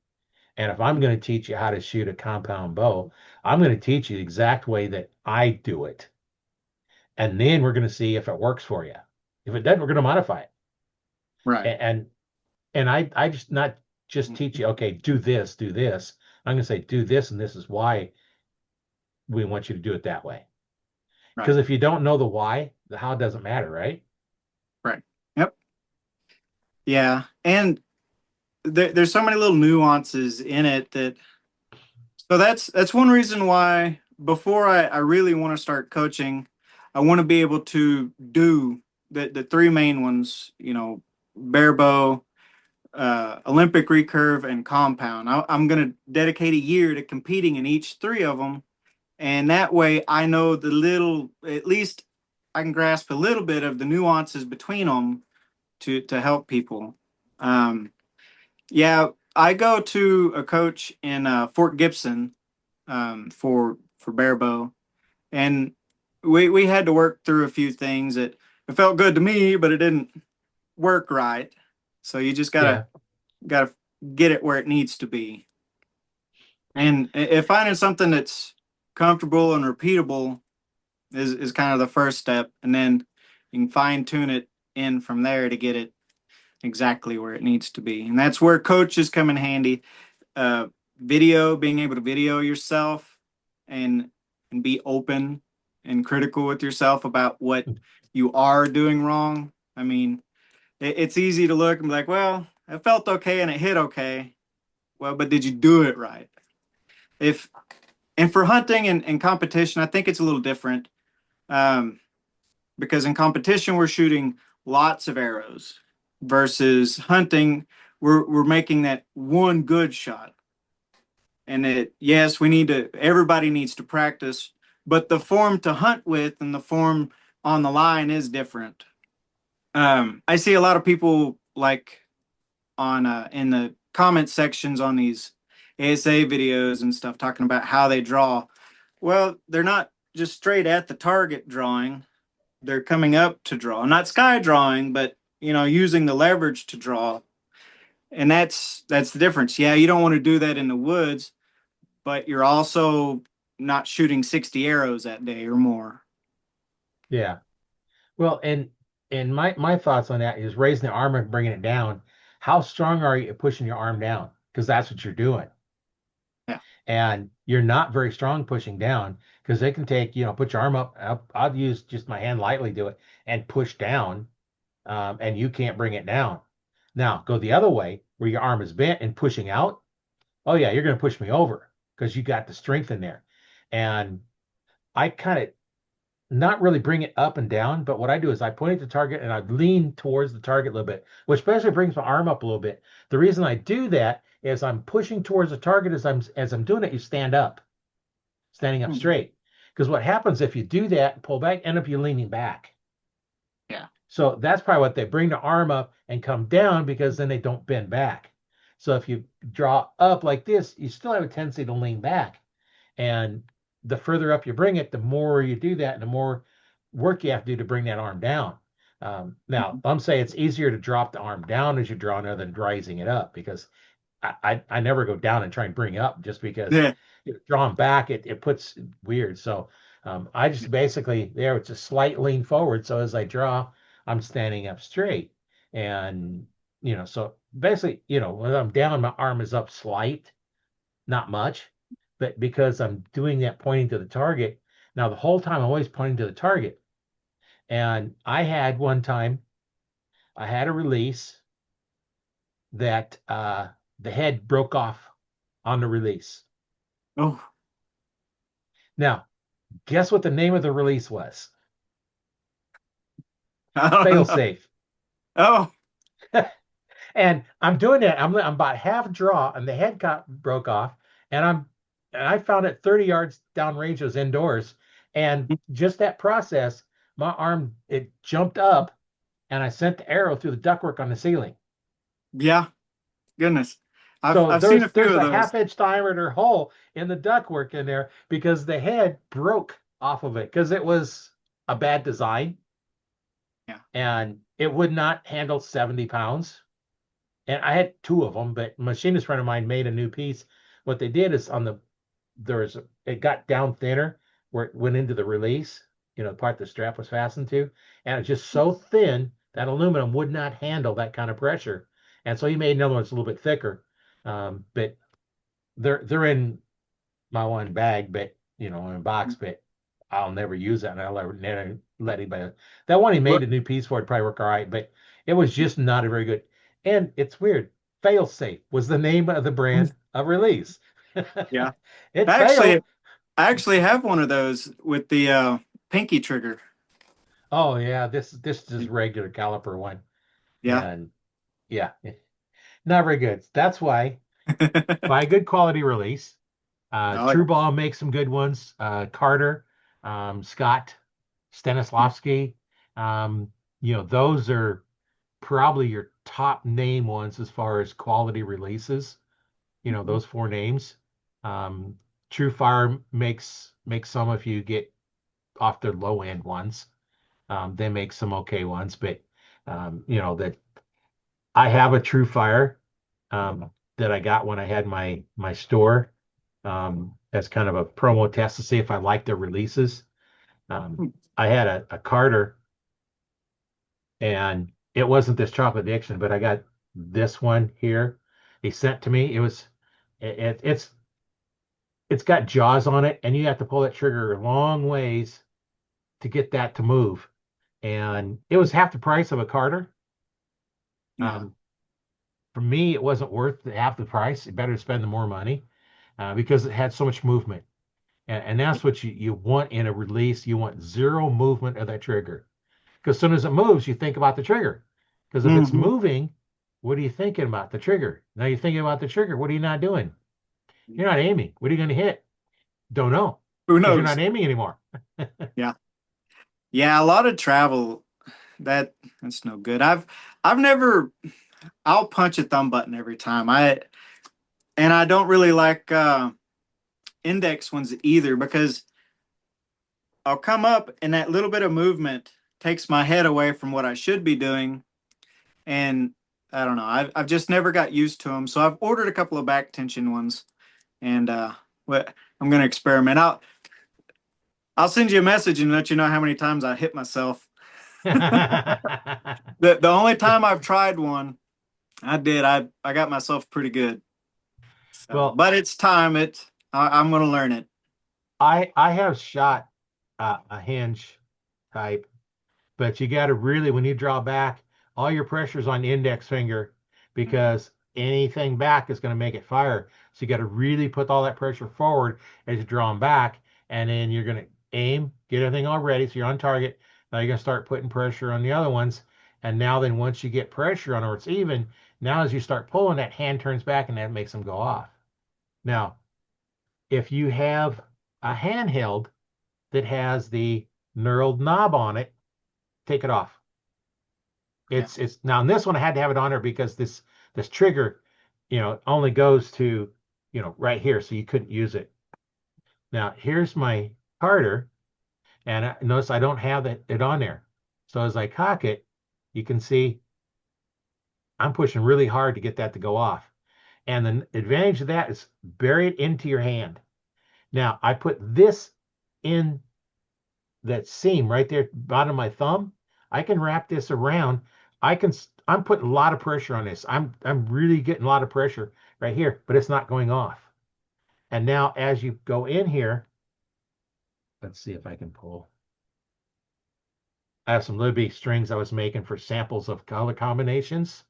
A: And if I'm going to teach you how to shoot a compound bow, I'm going to teach you the exact way that I do it. And then we're going to see if it works for you. If it doesn't, we're going to modify it.
B: right.
A: And I just not just teach you, okay, do this, do this. I'm going to say, do this, and this is why we want you to do it that way. Because
B: Right.
A: if you don't know the why, the how doesn't matter, right?
B: Right. Yep. Yeah. And there's so many little nuances in it that so that's one reason why before I really want to start coaching, I want to be able to do the three main ones, barebow, Olympic recurve, and compound. I'm going to dedicate a year to competing in each three of them. And that way I know at least I can grasp a little bit of the nuances between them to help people. Um, yeah, I go to a coach in Fort Gibson for barebow, and we had to work through a few things that it felt good to me, but it didn't work right. So you just gotta
A: Yeah.
B: gotta get it where it needs to be, and if finding something that's comfortable and repeatable is kind of the first step, and then you can fine tune it in from there to get it exactly where it needs to be, and that's where coaches come in handy. Being able to video yourself and be open and critical with yourself about what you are doing wrong. I mean, it's easy to look and be like, well, it felt okay and it hit okay. Well, but did you do it right? If and for hunting and competition, I think it's a little different. Um, because in competition we're shooting lots of arrows versus hunting we're making that one good shot. And yes, everybody needs to practice, but the form to hunt with and the form on the line is different. I see a lot of people like on in the comment sections on these ASA videos and stuff talking about how they draw. Well, they're not just straight at the target drawing. They're coming up to draw, not sky drawing, but using the leverage to draw. And that's the difference. Yeah, you don't want to do that in the woods, but you're also not shooting 60 arrows that day or more.
A: Yeah. Well, and And my thoughts on that is raising the arm and bringing it down. How strong are you at pushing your arm down? Because that's what you're doing.
B: Yeah.
A: And you're not very strong pushing down because they can take, put your arm up. I'll use just my hand lightly do it and push down, and you can't bring it down. Now go the other way where your arm is bent and pushing out. Oh yeah, you're going to push me over because you got the strength in there. And I kind of not really bring it up and down, but what I do is I point at the target and I lean towards the target a little bit, which basically brings my arm up a little bit. The reason I do that is I'm pushing towards the target as I'm doing it, you stand up, standing up
B: Mhm.
A: straight. Because what happens if you do that, pull back, end up you leaning back.
B: Yeah.
A: So that's probably what they bring the arm up and come down because then they don't bend back. So if you draw up like this, you still have a tendency to lean back. And the further up you bring it, the more you do that, and the more work you have to do to bring that arm down. Now,
B: Mhm.
A: I'm saying it's easier to drop the arm down as you draw now than rising it up because I never go down and try and bring up just because
B: Yeah.
A: drawing back it puts weird. So I just basically there it's a slight lean forward. So as I draw, I'm standing up straight. And so basically, when I'm down, my arm is up slight, not much, but because I'm doing that pointing to the target. Now the whole time I'm always pointing to the target. And I had one time I had a release that the head broke off on the release.
B: Oh,
A: Now, guess what the name of the release was?
B: I
A: Fail
B: don't know.
A: safe.
B: Oh,
A: And I'm doing that. I'm about half draw, and the head got broke off, and I found it 30 yards downrange. It was indoors, and just that process, my arm it jumped up, and I sent the arrow through the ductwork on the ceiling.
B: yeah. Goodness. I've
A: So
B: I've seen a
A: there's
B: few
A: there's
B: of
A: a
B: those.
A: half-inch diameter hole in the ductwork in there because the head broke off of it because it was a bad design
B: Yeah.
A: and it would not handle 70 pounds. And I had two of them, but a machinist friend of mine made a new piece. What they did is it got down thinner where it went into the release, the part the strap was fastened to, and it's just so thin that aluminum would not handle that kind of pressure. And so he made another one that's a little bit thicker. But they're in my one bag, but in a box, but I'll never use that, and I'll never let anybody. That one he made
B: What?
A: a new piece for it probably work all right, but it was just not a very good. And it's weird. Failsafe was the name of the brand of release.
B: Yeah.
A: It
B: I
A: failed.
B: actually I actually have one of those with the pinky trigger.
A: Oh yeah, this is regular caliper one,
B: Yeah.
A: and yeah, not very good. That's why buy a good quality release.
B: Oh
A: True Ball makes some good ones. Carter, Scott,
B: yeah.
A: Stanislavski. Those are probably your top name ones as far as quality releases.
B: Mhm.
A: Those four names. Um, True Fire makes some if you get off their low end ones. They make some okay ones, but that I have a True Fire that I got when I had my store as kind of a promo test to see if I like their releases. I had a Carter, and it wasn't this chocolate addiction, but I got this one here. He sent to me. It's got jaws on it, and you have to pull that trigger a long ways to get that to move. And it was half the price of a Carter.
B: Yeah.
A: Um, for me, it wasn't worth half the price. It better spend the more money because it had so much movement. And that's what you want in a release. You want zero movement of that trigger. Because as soon as it moves, you think about the trigger. Because if it's
B: Hmm.
A: moving, what are you thinking about? The trigger. Now you're thinking about the trigger. What are you not doing? You're not aiming. What are you going to hit? Don't know.
B: Who
A: Because you're
B: knows?
A: not aiming anymore.
B: Yeah. Yeah, a lot of travel that's no good. I've never I'll punch a thumb button every time. I don't really like index ones either because I'll come up and that little bit of movement takes my head away from what I should be doing. And I don't know. I've just never got used to them. So I've ordered a couple of back tension ones, and what I'm gonna experiment. I'll send you a message and let you know how many times I hit myself. The only time I've tried one, I got myself pretty good. So,
A: Well,
B: but it's time. I'm gonna learn it.
A: I have shot a hinge type, but you got to really, when you draw back, all your pressure's on the index finger because anything back is going to make it fire. So you got to really put all that pressure forward as you're drawing back, and then you're going to aim, get everything all ready, so you're on target. Now you're going to start putting pressure on the other ones, and now then once you get pressure on or it's even, now as you start pulling, that hand turns back and that makes them go off. Now, if you have a handheld that has the knurled knob on it, take it off.
B: Yeah.
A: It's now in this one I had to have it on there because this trigger, only goes to, right here, so you couldn't use it. Now here's my carder, and notice I don't have it on there. So as I cock it, you can see I'm pushing really hard to get that to go off. And the advantage of that is bury it into your hand. Now I put this in that seam right there, bottom of my thumb. I can wrap this around. I'm putting a lot of pressure on this. I'm really getting a lot of pressure right here, but it's not going off. And now as you go in here, let's see if I can pull. I have some Libby strings I was making for samples of color combinations.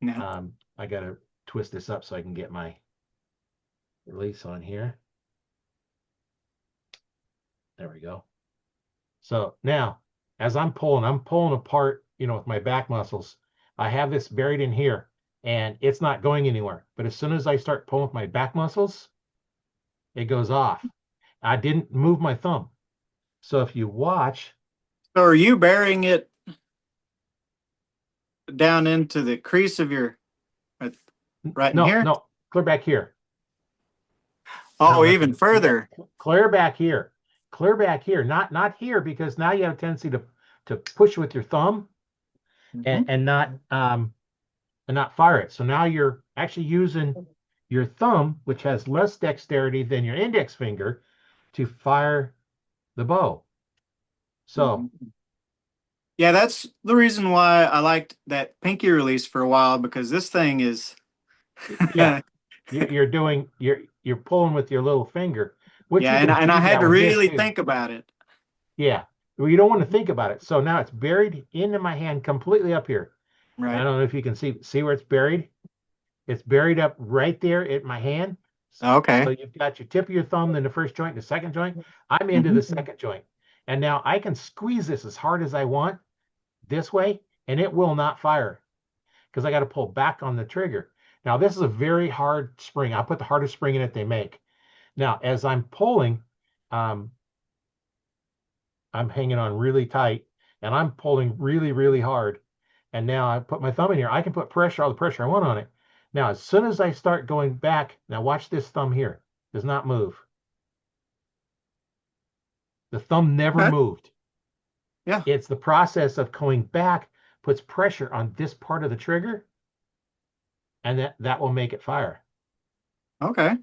B: Yeah.
A: I gotta twist this up so I can get my release on here. There we go. So now, as I'm pulling apart, with my back muscles. I have this buried in here and it's not going anywhere. But as soon as I start pulling with my back muscles, it goes off. I didn't move my thumb. So if you watch,
B: So are you burying it down into the crease of your right in
A: no,
B: here?
A: no, clear back here. I
B: Oh,
A: don't know if
B: even
A: you can see that.
B: further.
A: Clear back here. Clear back here. Not here because now you have a tendency to push with your thumb and,
B: Mhm.
A: and not and not fire it. So now you're actually using your thumb, which has less dexterity than your index finger, to fire the bow. So
B: Mhm. Yeah, that's the reason why I liked that pinky release for a while because this thing is
A: yeah, you're pulling with your little finger, which
B: yeah,
A: you
B: and
A: can
B: I
A: do
B: had
A: that
B: to
A: with this
B: really
A: too.
B: think about it.
A: Yeah. Well, you don't want to think about it. So now it's buried into my hand completely up here. I
B: Right.
A: don't know if you can see where it's buried. It's buried up right there at my hand. So
B: Okay.
A: you've got your tip of your thumb, then the first joint, the second joint. I'm into the
B: Hmm.
A: second joint. And now I can squeeze this as hard as I want this way, and it will not fire because I got to pull back on the trigger. Now, this is a very hard spring. I put the hardest spring in it they make. Now, as I'm pulling, um, I'm hanging on really tight and I'm pulling really, really hard. And now I put my thumb in here. I can put pressure, all the pressure I want on it. Now, as soon as I start going back, now watch this thumb here. Does not move. The thumb never
B: Okay.
A: moved.
B: Yeah.
A: It's the process of going back puts pressure on this part of the trigger, and that will make it fire.
B: Okay.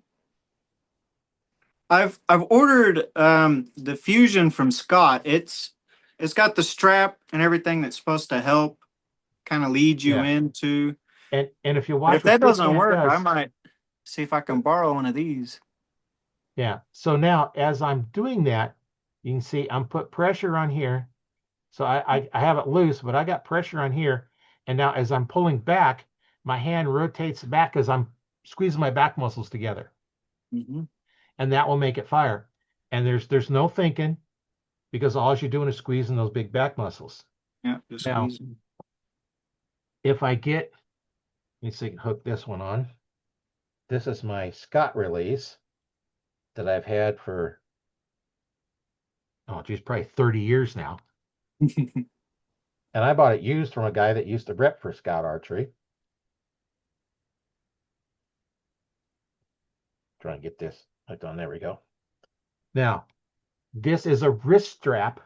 B: I've ordered the Fusion from Scott. It's got the strap and everything that's supposed to help kind of lead you
A: Yeah.
B: into.
A: And if you
B: But if
A: watch what
B: that
A: this
B: doesn't
A: hand
B: work, I
A: does,
B: might see if I can borrow one of these.
A: yeah. So now as I'm doing that, you can see I'm put pressure on here. So I have it loose, but I got pressure on here. And now as I'm pulling back, my hand rotates back as I'm squeezing my back muscles together.
B: Hmm.
A: And that will make it fire. And there's no thinking because all you're doing is squeezing those big back muscles.
B: Yeah, just
A: Now,
B: squeeze them.
A: if I get, let me see, hook this one on. This is my Scott release that I've had for, oh, geez, probably 30 years now. And I bought it used from a guy that used to rep for Scout Archery. Try and get this hooked on. There we go. Now, this is a wrist strap,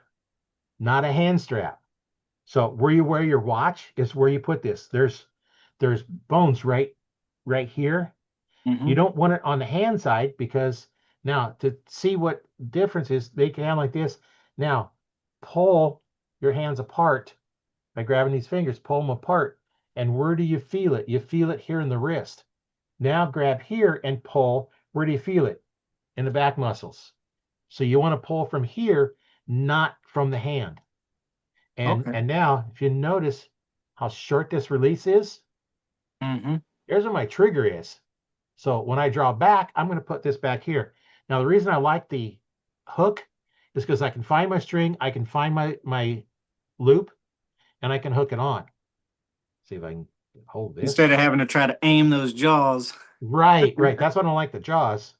A: not a hand strap. So where you wear your watch is where you put this. There's bones right here. You
B: Hmm.
A: don't want it on the hand side because now to see what difference is, they can have like this. Now pull. your hands apart by grabbing these fingers, pull them apart. And where do you feel it? You feel it here in the wrist. Now grab here and pull. Where do you feel it? In the back muscles. So you want to pull from here, not from the hand.
B: Okay.
A: And now, if you notice how short this release is,
B: Mm-hmm.
A: here's where my trigger is. So when I draw back, I'm going to put this back here. Now, the reason I like the hook is because I can find my string, I can find my loop, and I can hook it on. See if I can hold this.
B: Instead of having to try to aim those jaws.
A: Right, right. That's why I don't like the jaws.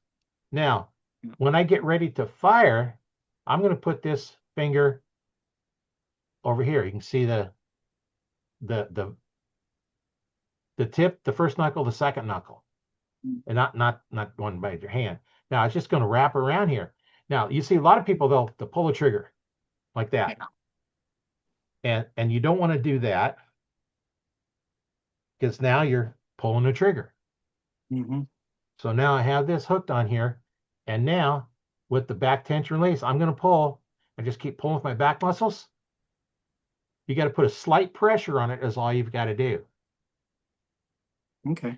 A: Now, when I get ready to fire, I'm going to put this finger over here. You can see the the the tip, the first knuckle, the second knuckle, and not one by your hand. Now it's just going to wrap around here. Now you see a lot of people they'll pull the trigger like that,
B: Yeah.
A: and you don't want to do that because now you're pulling the trigger.
B: Mm-hmm.
A: So now I have this hooked on here, and now with the back tension release, I'm going to pull. I just keep pulling with my back muscles. You got to put a slight pressure on it is all you've got to do.
B: Okay.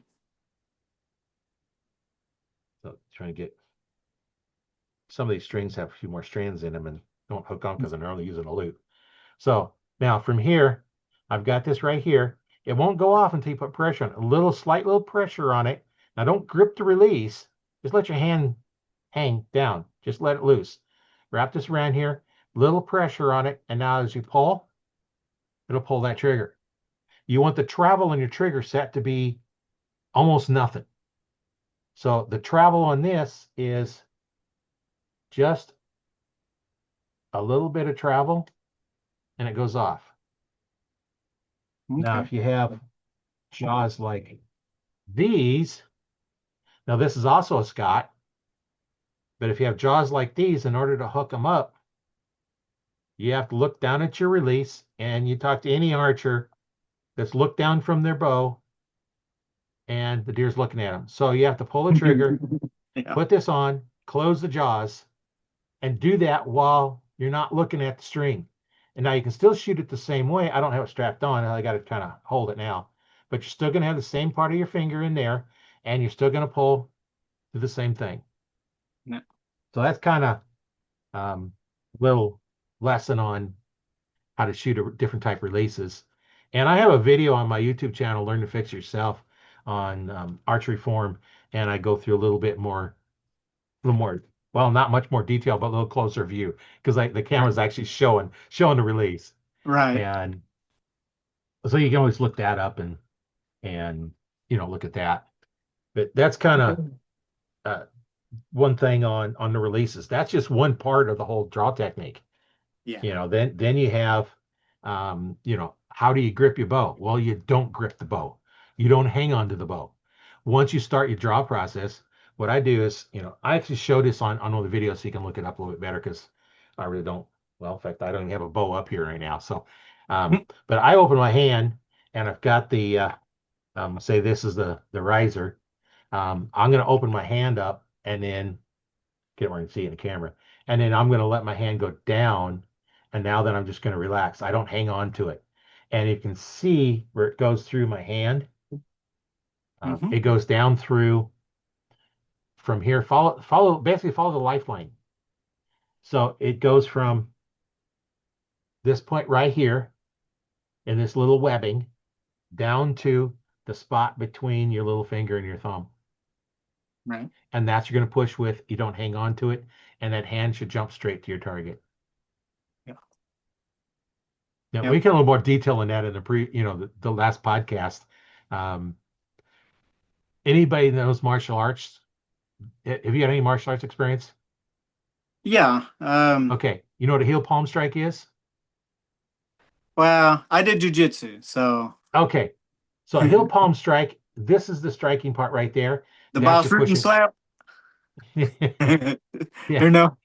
A: So trying to get some of these strings have a few more strands in them and don't hook on because I'm only using a loop. So now from here, I've got this right here. It won't go off until you put pressure on it. A little, slight little pressure on it. Now don't grip the release. Just let your hand hang down. Just let it loose. Wrap this around here. Little pressure on it. And now as you pull, it'll pull that trigger. You want the travel on your trigger set to be almost nothing. So the travel on this is just a little bit of travel and it goes off. Now,
B: Okay.
A: if you have jaws like these, now this is also a Scott, but if you have jaws like these, in order to hook them up, you have to look down at your release and you talk to any archer that's looked down from their bow and the deer's looking at them. So you have to pull the trigger,
B: Yeah.
A: put this on, close the jaws, and do that while you're not looking at the string. And now you can still shoot it the same way. I don't have it strapped on. I got to kind of hold it now. But you're still going to have the same part of your finger in there, and you're still going to pull to the same thing.
B: Yeah.
A: So that's kind of little lesson on how to shoot a different type releases. And I have a video on my YouTube channel, Learn to Fix Yourself, on archery form, and I go through a little more, well, not much more detail, but a little closer view because the camera's actually showing the release,
B: Right.
A: and so you can always look that up and look at that. But that's kind of uh, one thing on the releases. That's just one part of the whole draw technique.
B: Yeah.
A: Then you have how do you grip your bow? Well, you don't grip the bow. You don't hang on to the bow. Once you start your draw process, what I do is, I actually show this on one of the videos so you can look it up a little bit better because I really don't, well, in fact, I don't even have a bow up here right now. So, but I open my hand and I've got the, say this is the riser. I'm going to open my hand up and then get where I can see it in the camera. And then I'm going to let my hand go down. And now then I'm just going to relax. I don't hang on to it. And you can see where it goes through my hand.
B: Mm-hmm.
A: It goes down through from here, basically follow the lifeline. So it goes from this point right here in this little webbing down to the spot between your little finger and your thumb.
B: Right.
A: And that's you're going to push with. You don't hang on to it. And that hand should jump straight to your target.
B: Yeah.
A: Now we
B: Yep.
A: get a little more detail in that in the last podcast. Um, Anybody that knows martial arts, have you got any martial arts experience?
B: Yeah.
A: Okay, you know what a heel palm strike is?
B: Well, I did jujitsu, so
A: Okay, so a heel palm strike. This is the striking part right there.
B: the
A: That's
B: boss
A: your
B: fruit and
A: pushing.
B: slap.
A: Yeah.
B: Or no.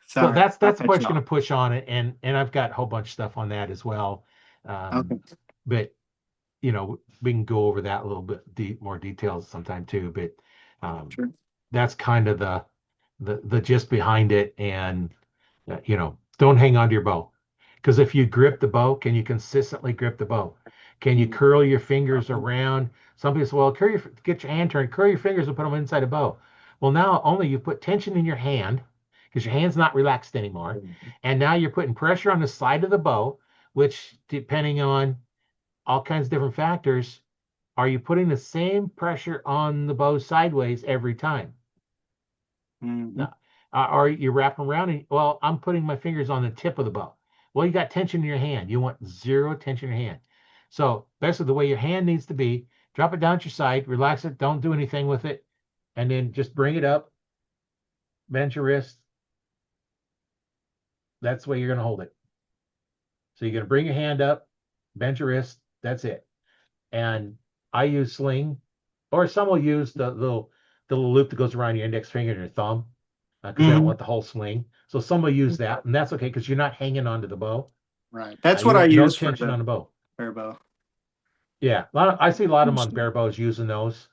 A: So
B: Sorry,
A: that's
B: I
A: that's the
B: cut
A: part
B: you
A: you're going
B: off.
A: to push on it, and I've got a whole bunch of stuff on that as well.
B: Okay.
A: But we can go over that a little bit more details sometime too. But
B: Sure.
A: that's kind of the gist behind it, and don't hang on to your bow. Because if you grip the bow, can you consistently grip the bow? Can you curl your fingers around? Some people say, well, get your hand turned, curl your fingers and put them inside a bow. Well, now only you put tension in your hand because your hand's not relaxed anymore. And now you're putting pressure on the side of the bow, which, depending on all kinds of different factors, are you putting the same pressure on the bow sideways every time?
B: Mm-hmm.
A: No. Or you wrap them around and, well, I'm putting my fingers on the tip of the bow. Well, you got tension in your hand. You want zero tension in your hand. So basically the way your hand needs to be, drop it down at your side, relax it, don't do anything with it, and then just bring it up, bend your wrist. That's the way you're going to hold it. So you're going to bring your hand up, bend your wrist. That's it. And I use sling, or some will use the little loop that goes around your index finger and your thumb because they don't
B: Mm-hmm.
A: want the whole sling. So some will use that, and that's okay because you're not hanging onto the bow.
B: Right. That's
A: You
B: what I
A: want no
B: use for
A: tension
B: the
A: on the bow.
B: barebow.
A: Yeah, I see a lot of them on bare bows using those,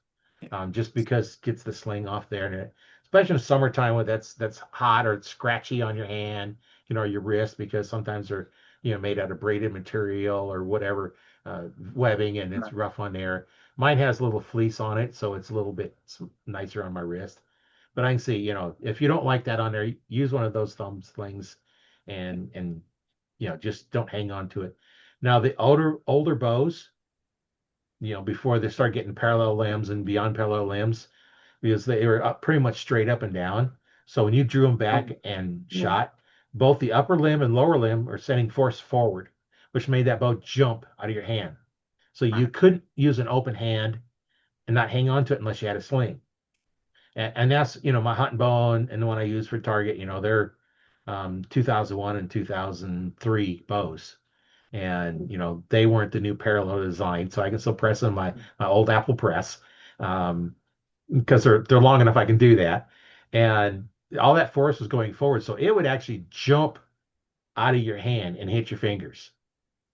A: just because it gets the sling off there, and especially in the summertime when that's hot or it's scratchy on your hand, or your wrist because sometimes they're made out of braided material or whatever, webbing, and it's
B: Right.
A: rough on there. Mine has a little fleece on it, so it's a little bit nicer on my wrist. But I can see, if you don't like that on there, use one of those thumb slings, and just don't hang on to it. Now the older bows, before they start getting parallel limbs and beyond parallel limbs, because they were up pretty much straight up and down. So when you drew them back and shot, both the upper limb and lower limb are sending force forward, which made that bow jump out of your hand. So you
B: Right.
A: couldn't use an open hand and not hang on to it unless you had a sling. And that's, my hunting bow and the one I use for target, they're 2001 and 2003 bows. And they weren't the new parallel design, so I can still press on my old Apple press, because they're long enough I can do that. And all that force was going forward, so it would actually jump out of your hand and hit your fingers.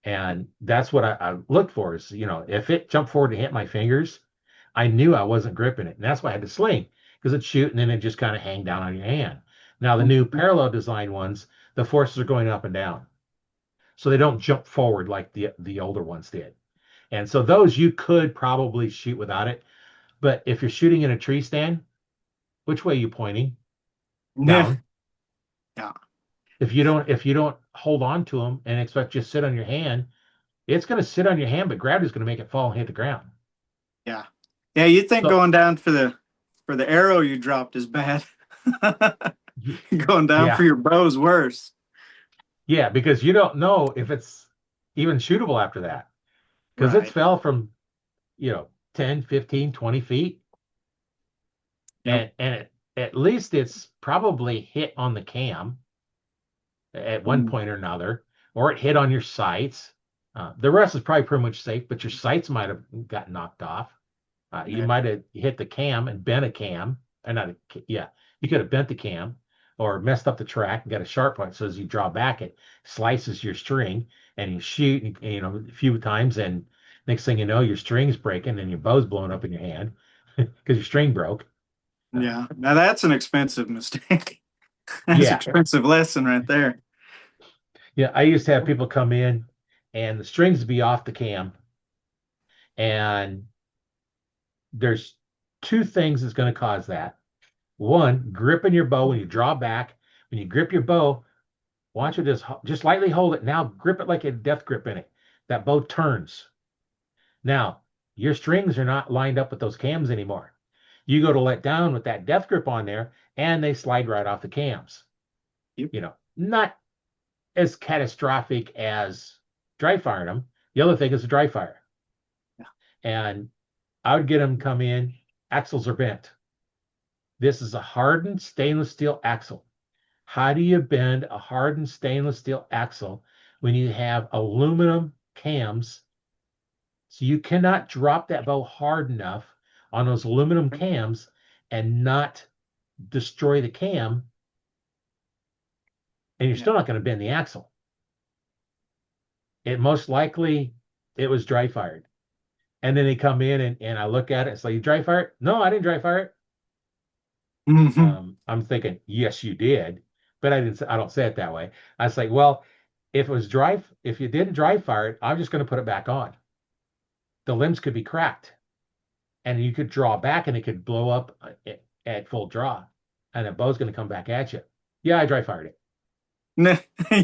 A: And that's what I looked for is, if it jumped forward and hit my fingers, I knew I wasn't gripping it. And that's why I had to sling because it'd shoot and then it just kind of hang down on your hand. Now, the new parallel design ones, the forces are going up and down. So they don't jump forward like the older ones did. And so those you could probably shoot without it. But if you're shooting in a tree stand, which way are you pointing?
B: Yeah.
A: Down.
B: Yeah.
A: If you don't hold on to them and expect just sit on your hand, it's going to sit on your hand, but gravity's going to make it fall and hit the ground.
B: Yeah. Yeah. You'd think
A: So
B: going down for the arrow you dropped is bad. Going down for
A: yeah,
B: your bow's worse.
A: yeah, because you don't know if it's even shootable after that because it's
B: Right.
A: fell from 10, 15, 20 feet,
B: Yep.
A: at least it's probably hit on the cam at one
B: Mm.
A: point or another, or it hit on your sights. The rest is probably pretty much safe, but your sights might have got knocked off. You
B: Yeah.
A: might have hit the cam and bent a cam, and not a, yeah, you could have bent the cam or messed up the track and got a sharp point. So as you draw back, it slices your string, and you shoot, a few times, and next thing you know, your string's breaking and your bow's blowing up in your hand because your string broke. Uh,
B: Yeah. Now that's an expensive mistake. That's an
A: yeah,
B: expensive lesson right there.
A: yeah. I used to have people come in, and the strings would be off the cam, and there's two things that's going to cause that. One, gripping your bow when you draw back. When you grip your bow, why don't you just lightly hold it. Now grip it like a death grip in it. That bow turns. Now your strings are not lined up with those cams anymore. You go to let down with that death grip on there, and they slide right off the cams.
B: Yep.
A: Not as catastrophic as dry firing them. The other thing is a dry fire,
B: Yeah.
A: and I would get them come in. Axles are bent. This is a hardened stainless steel axle. How do you bend a hardened stainless steel axle when you have aluminum cams? So you cannot drop that bow hard enough on those aluminum cams and not destroy the cam, and you're
B: Yeah.
A: still not going to bend the axle. It most likely it was dry fired. And then they come in and I look at it. It's like, you dry fire it? No, I didn't dry fire it.
B: Hmm.
A: I'm thinking, yes, you did, but I don't say it that way. I was like, well, if you didn't dry fire it, I'm just going to put it back on. The limbs could be cracked, and you could draw back, and it could blow up at full draw, and the bow's going to come back at you. Yeah, I dry fired it.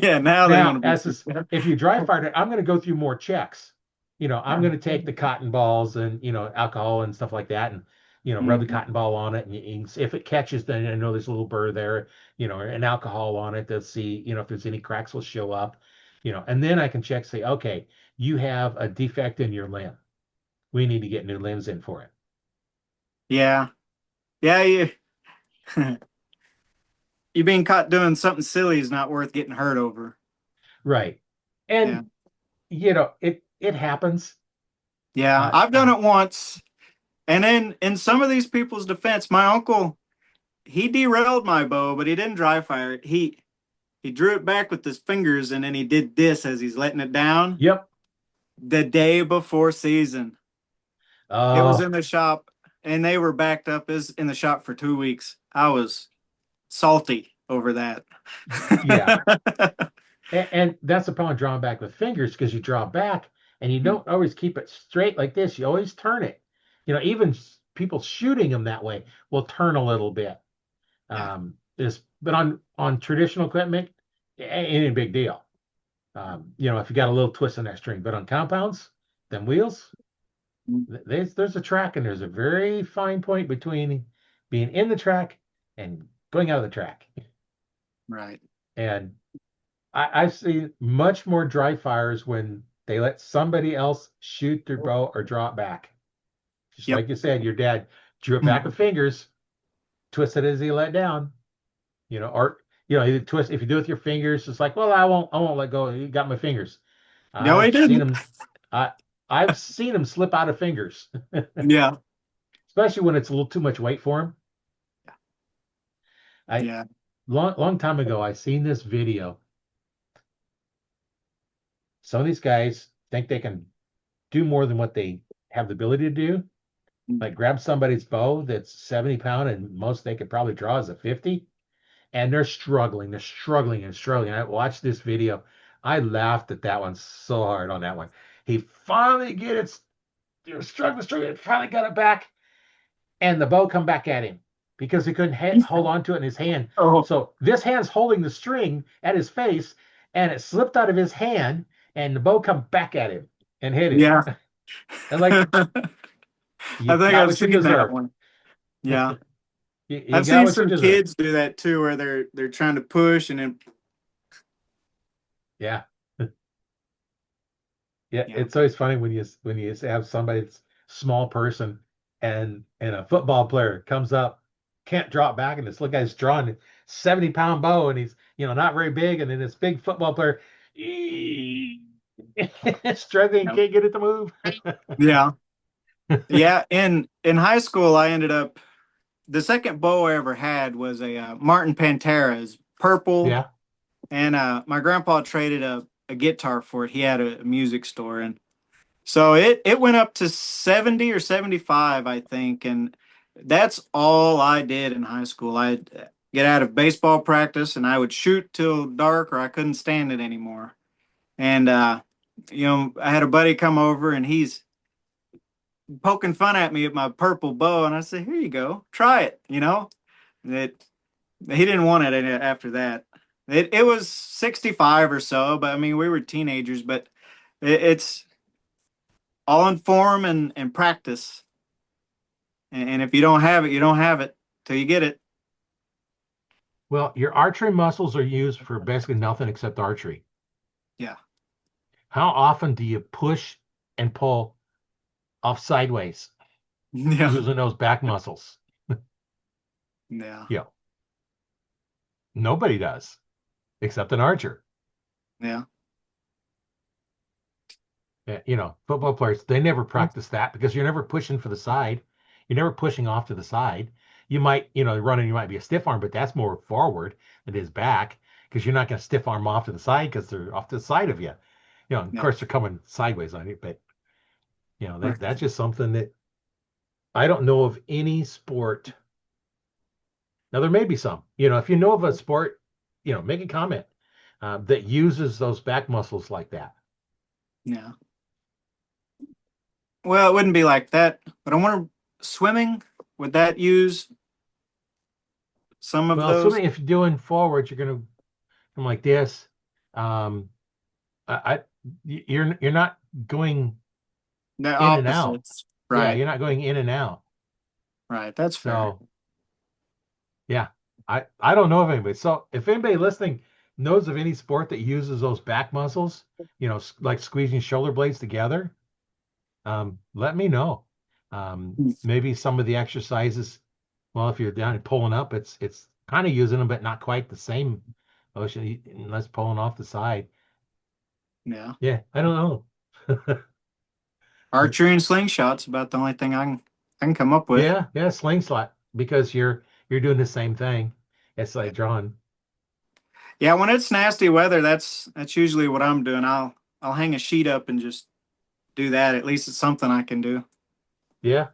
B: Yeah, now they
A: Now,
B: want to be.
A: if you dry fired it, I'm going to go through more checks. I'm going to take the cotton balls and alcohol and stuff like that, and rub the
B: Mhm.
A: cotton ball on it, and if it catches, then I know there's a little burr there, and alcohol on it to see, if there's any cracks will show up, and then I can check, say, okay, you have a defect in your limb. We need to get new limbs in for it.
B: Yeah, yeah. You being caught doing something silly is not worth getting hurt over.
A: Right.
B: Yeah,
A: And it happens.
B: yeah.
A: Uh,
B: I've done
A: uh,
B: it once, and then in some of these people's defense, my uncle he derailed my bow, but he didn't dry fire it. He drew it back with his fingers, and then he did this as he's letting it down.
A: yep.
B: The day before season, it was
A: Oh,
B: in the shop, and they were backed up as in the shop for 2 weeks. I was salty over that.
A: yeah. And that's the problem drawing back with fingers, because you draw back and you don't always keep it straight like this. You always turn it. Even people shooting them that way will turn a little bit.
B: Yeah.
A: But on traditional equipment, ain't a big deal. If you got a little twist in that string, but on compounds, them wheels, there's a track, and there's a very fine point between being in the track and going out of the track.
B: Right.
A: And I've seen much more dry fires when they let somebody else shoot their bow or draw it back. Just
B: Yep.
A: like you said, your dad drew it back with fingers, twisted as he let down, or you twist. If you do it with your fingers, it's like, well, I won't let go. You got my fingers.
B: No, he
A: I've seen
B: didn't.
A: them. I I've seen them slip out of fingers,
B: Yeah.
A: especially when it's a little too much weight for them. I
B: Yeah.
A: long time ago, I seen this video. Some of these guys think they can do more than what they have the ability to do. Like grab somebody's bow that's 70 pound, and most they could probably draw is a 50, and they're struggling and struggling. I watched this video. I laughed at that one so hard on that one. He finally get it, struggling, finally got it back, and the bow come back at him because he couldn't hold on to it in his hand.
B: Oh,
A: So this hand's holding the string at his face, and it slipped out of his hand, and the bow come back at him and hit him.
B: yeah.
A: And like,
B: I
A: you
B: think
A: got
B: I've
A: what you
B: seen that
A: deserve.
B: one. Yeah.
A: You
B: I've
A: got
B: seen
A: what you
B: some
A: deserve.
B: kids do that too, where they're trying to push and then
A: Yeah. Yeah,
B: yeah.
A: it's always funny when you have somebody that's small person, and a football player comes up, can't drop back, and this little guy's drawing a 70-pound bow, and he's not very big, and then this big football player struggling,
B: Yep.
A: can't get it to move.
B: Yeah. Yeah. In high school, I ended up the second bow I ever had was a Martin Pantera's purple,
A: Yeah.
B: and my grandpa traded a guitar for it. He had a music store, and so it went up to 70 or 75, I think, and that's all I did in high school. I'd get out of baseball practice and I would shoot till dark or I couldn't stand it anymore. And I had a buddy come over and he's poking fun at me at my purple bow, and I said, "Here you go, try it." That he didn't want it after that. It was 65 or so, but I mean we were teenagers, but it's all in form and practice. And if you don't have it, you don't have it till you get it.
A: Well, your archery muscles are used for basically nothing except archery.
B: Yeah.
A: How often do you push and pull off sideways
B: Yeah.
A: using those back muscles?
B: Yeah.
A: Yeah, nobody does except an archer.
B: Yeah.
A: Football players, they never practice that because you're never pushing for the side. You're never pushing off to the side. You might, running, you might be a stiff arm, but that's more forward than it is back, because you're not going to stiff arm off to the side because they're off to the side of you. Of
B: Yeah.
A: course, they're coming sideways on you, but,
B: Right.
A: that's just something that I don't know of any sport. Now, there may be some, if you know of a sport, make a comment. that uses those back muscles like that.
B: Yeah. Well, it wouldn't be like that, but I wonder, swimming, would that use some of
A: Well,
B: those?
A: assuming if you're doing forwards, you're going to come like this. Um, I you're not going
B: The
A: in and out.
B: opposites.
A: Yeah,
B: Right.
A: you're not going in and out.
B: Right. That's fair.
A: So yeah, I don't know of anybody. So if anybody listening knows of any sport that uses those back muscles, like squeezing shoulder blades together, let me know. Maybe some of the exercises, well, if you're down and pulling up, it's kind of using them, but not quite the same motion unless pulling off the side.
B: Yeah.
A: Yeah, I don't know.
B: Archery and slingshots about the only thing I can come up with.
A: Yeah, slingshot because you're doing the same thing. It's
B: Yeah.
A: like drawing.
B: Yeah, when it's nasty weather, that's usually what I'm doing. I'll hang a sheet up and just do that. At least it's something I can do.
A: Yeah,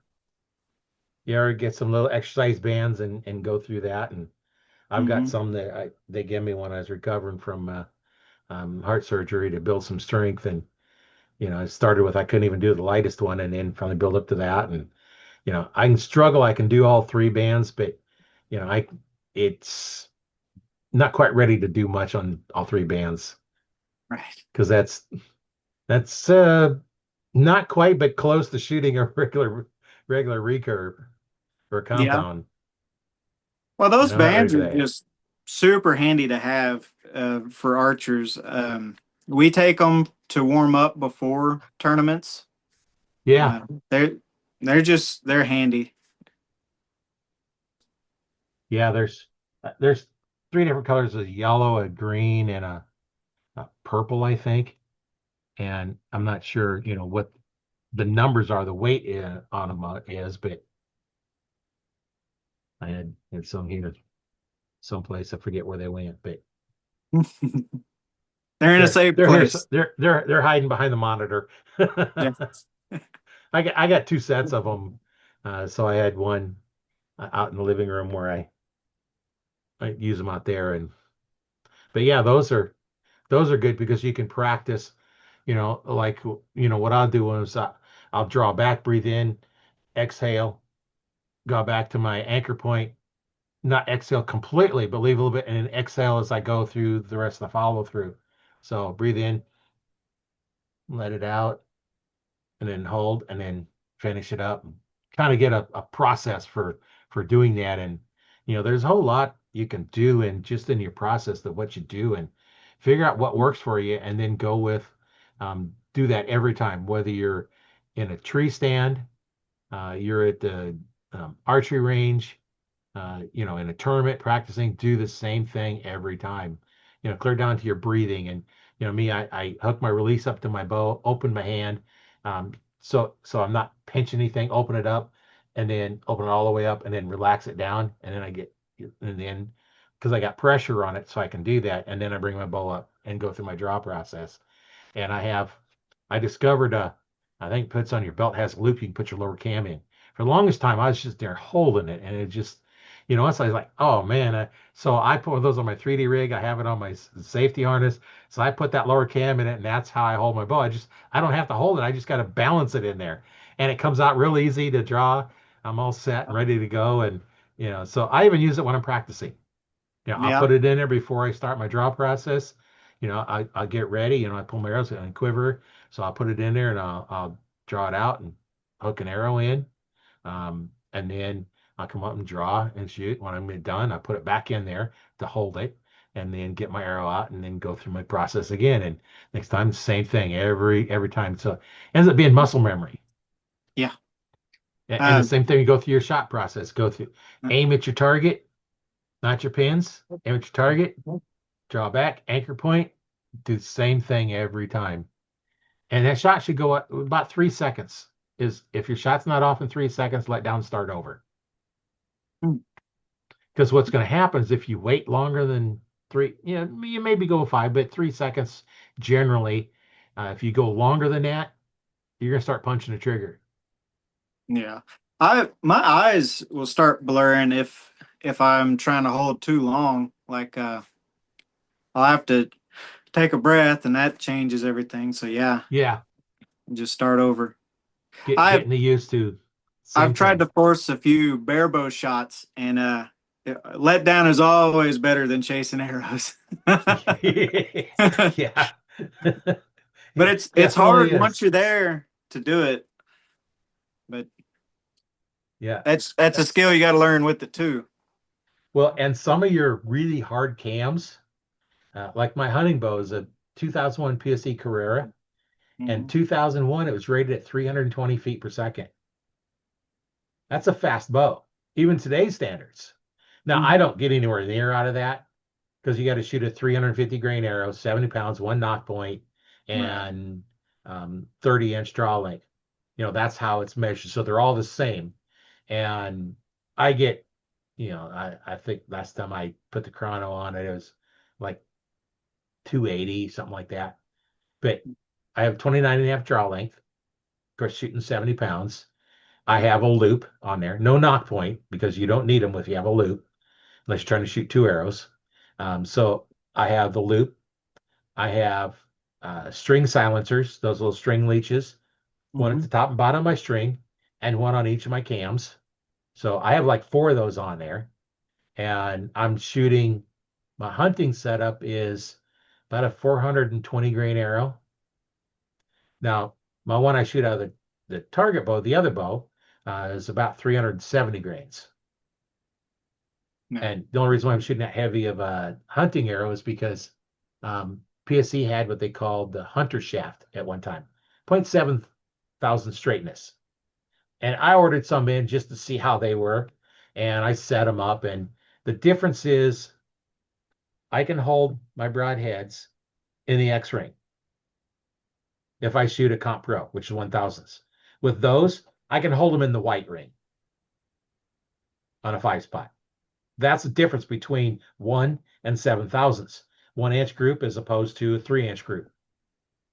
A: you ever get some little exercise bands and go through that. And I've got
B: Hmm.
A: some that they gave me when I was recovering from heart surgery to build some strength. And I started with I couldn't even do the lightest one, and then finally build up to that. And I can struggle. I can do all three bands, but I it's not quite ready to do much on all three bands
B: Right.
A: because that's not quite, but close to shooting a regular recurve or a
B: Yeah.
A: compound,
B: Well,
A: and
B: those
A: I'm not ready
B: bands
A: for
B: are
A: that.
B: just super handy to have for archers. We take them to warm up before tournaments.
A: Yeah,
B: Uh, they're they're handy.
A: yeah. There's three different colors: a yellow, a green, and a purple, I think. And I'm not sure, what the numbers are, the weight on them is, but I had some here someplace. I forget where they went, but
B: They're in a
A: they're
B: safe
A: they're here.
B: place.
A: They're hiding behind the monitor.
B: Yeah.
A: I got two sets of them, so I had one out in the living room where I use them out there, and but yeah, those are good because you can practice. Like what I'll do is I'll draw back, breathe in, exhale, go back to my anchor point, not exhale completely, but leave a little bit, and then exhale as I go through the rest of the follow through. So breathe in, let it out, and then hold, and then finish it up. Kind of get a process for doing that. And there's a whole lot you can do in just in your process of what you do, and figure out what works for you, and then go with do that every time, whether you're in a tree stand, you're at the archery range, in a tournament practicing, do the same thing every time. Clear down to your breathing. And me, I hook my release up to my bow, open my hand, so I'm not pinching anything. Open it up, and then open it all the way up, and then relax it down, and then and then because I got pressure on it, so I can do that, and then I bring my bow up and go through my draw process. And I discovered I think puts on your belt has a loop you can put your lower cam in. For the longest time, I was just there holding it, and it just, once I was like, oh man. So I put those on my 3D rig. I have it on my safety harness. So I put that lower cam in it, and that's how I hold my bow. I don't have to hold it. I just got to balance it in there, and it comes out real easy to draw. I'm all set and ready to go, and so I even use it when I'm practicing. I'll
B: Yeah.
A: put it in there before I start my draw process. I'll get ready. I pull my arrows and quiver. So I'll put it in there, and I'll draw it out and hook an arrow in. And then I'll come up and draw and shoot. When I'm done, I put it back in there to hold it, and then get my arrow out, and then go through my process again. And next time, same thing every time. So it ends up being muscle memory.
B: Yeah.
A: And the
B: Um,
A: same thing, you go through your shot process. Go through, aim at your target, not your pins. Aim at your target, draw back, anchor point, do the same thing every time. And that shot should go up about 3 seconds. Is if your shot's not off in 3 seconds, let down, start over. Because what's going to happen is if you wait longer than three, you maybe go 5, but 3 seconds generally. If you go longer than that, you're going to start punching the trigger.
B: yeah. My eyes will start blurring if I'm trying to hold too long. Like I'll have to. take a breath, and that changes everything. So yeah,
A: Yeah,
B: just start over. I've
A: getting used to
B: I've
A: same
B: tried
A: thing.
B: to force a few barebow shots, and let down is always better than chasing arrows.
A: Yeah.
B: But
A: It
B: it's
A: definitely
B: hard once
A: is.
B: you're there to do it. But
A: Yeah.
B: that's a skill you got to learn with it too.
A: Well, and some of your really hard cams, like my hunting bow is a 2001 PSE Carrera, and
B: Mhm.
A: 2001 it was rated at 320 feet per second. That's a fast bow, even today's standards. Now, I
B: Mhm.
A: don't get anywhere near out of that because you got to shoot a 350 grain arrow, 70 pounds, one knock point,
B: Right.
A: and 30-inch draw length. That's how it's measured. So they're all the same. And I get, I think last time I put the chrono on it, it was like 280, something like that. But I have 29 and a half draw length, of course, shooting 70 pounds. I have a loop on there, no knock point because you don't need them if you have a loop, unless you're trying to shoot two arrows. So I have the loop. I have string silencers, those little string leeches, one at
B: Hmm.
A: the top and bottom of my string, and one on each of my cams. So I have like four of those on there, and I'm shooting. My hunting setup is about a 420 grain arrow. Now, my one I shoot out of the target bow, the other bow, is about 370 grains.
B: Yeah.
A: And the only reason why I'm shooting that heavy of a hunting arrow is because PSE had what they called the hunter shaft at one time, 0.7 thousand straightness. And I ordered some in just to see how they were. And I set them up. And the difference is I can hold my broadheads in the X ring if I shoot a Comp Pro, which is 1,000ths. With those, I can hold them in the white ring on a 5 spot. That's the difference between 1 and 7 thousandths. 1 inch group as opposed to a 3 inch group.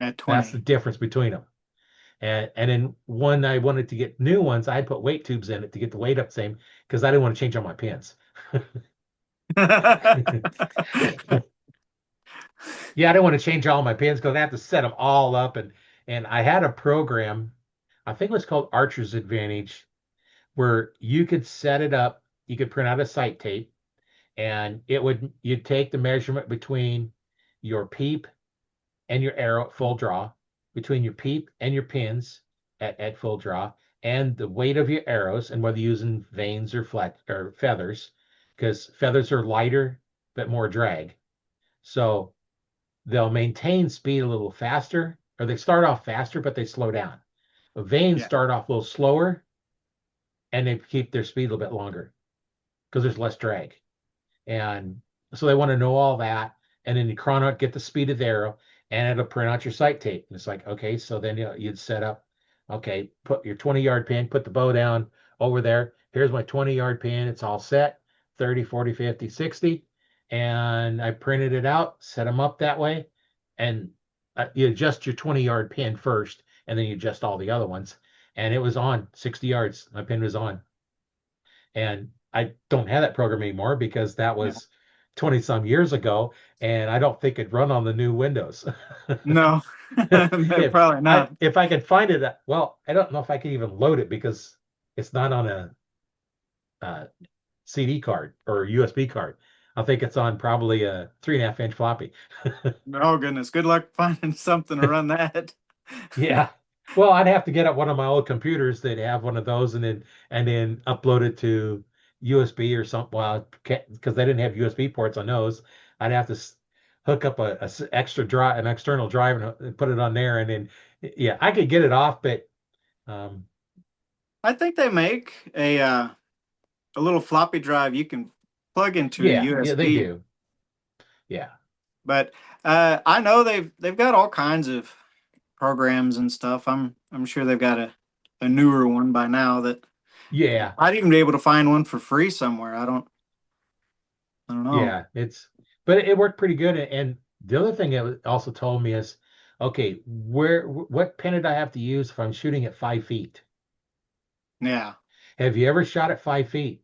B: At
A: That's the
B: 20.
A: difference between them. And then one I wanted to get new ones, I put weight tubes in it to get the weight up the same because I didn't want to change all my pins. Yeah, I didn't want to change all my pins because I have to set them all up and I had a program, I think it was called Archer's Advantage, where you could set it up, you could print out a sight tape, and you'd take the measurement between your peep and your arrow at full draw, between your peep and your pins at full draw, and the weight of your arrows, and whether you're using vanes or flat or feathers, because feathers are lighter but more drag. So they'll maintain speed a little faster, or they start off faster, but they slow down. Vanes
B: Yeah.
A: start off a little slower and they keep their speed a little bit longer because there's less drag. And so they want to know all that. And then you chrono it, get the speed of the arrow, and it'll print out your sight tape. And it's like, okay, so then you'd set up, okay, put your 20-yard pin, put the bow down over there. Here's my 20-yard pin. It's all set 30, 40, 50, 60. And I printed it out, set them up that way. And you adjust your 20-yard pin first, and then you adjust all the other ones. And it was on 60 yards. My pin was on. And I don't have that program anymore because that
B: Yeah.
A: was 20 some years ago, and I don't think it'd run on the new Windows.
B: No,
A: If
B: probably
A: I
B: not.
A: if I could find it, well, I don't know if I could even load it because it's not on a, CD card or USB card. I think it's on probably a 3.5 inch floppy.
B: Oh goodness. Good luck finding something to run that.
A: Yeah. Well, I'd have to get up one of my old computers that have one of those and then upload it to USB or something. Well, because they didn't have USB ports on those, I'd have to hook up extra drive, an external drive, and put it on there, and then yeah, I could get it off, but um,
B: I think they make a little floppy drive you can plug into a
A: yeah, they
B: USB.
A: do. Yeah,
B: But I know they've got all kinds of programs and stuff. I'm sure they've got a newer one by now that
A: yeah,
B: I'd even be able to find one for free somewhere. I don't know.
A: yeah. But it worked pretty good. And the other thing it also told me is, okay, what pin did I have to use if I'm shooting at 5 feet?
B: Yeah.
A: Have you ever shot at 5 feet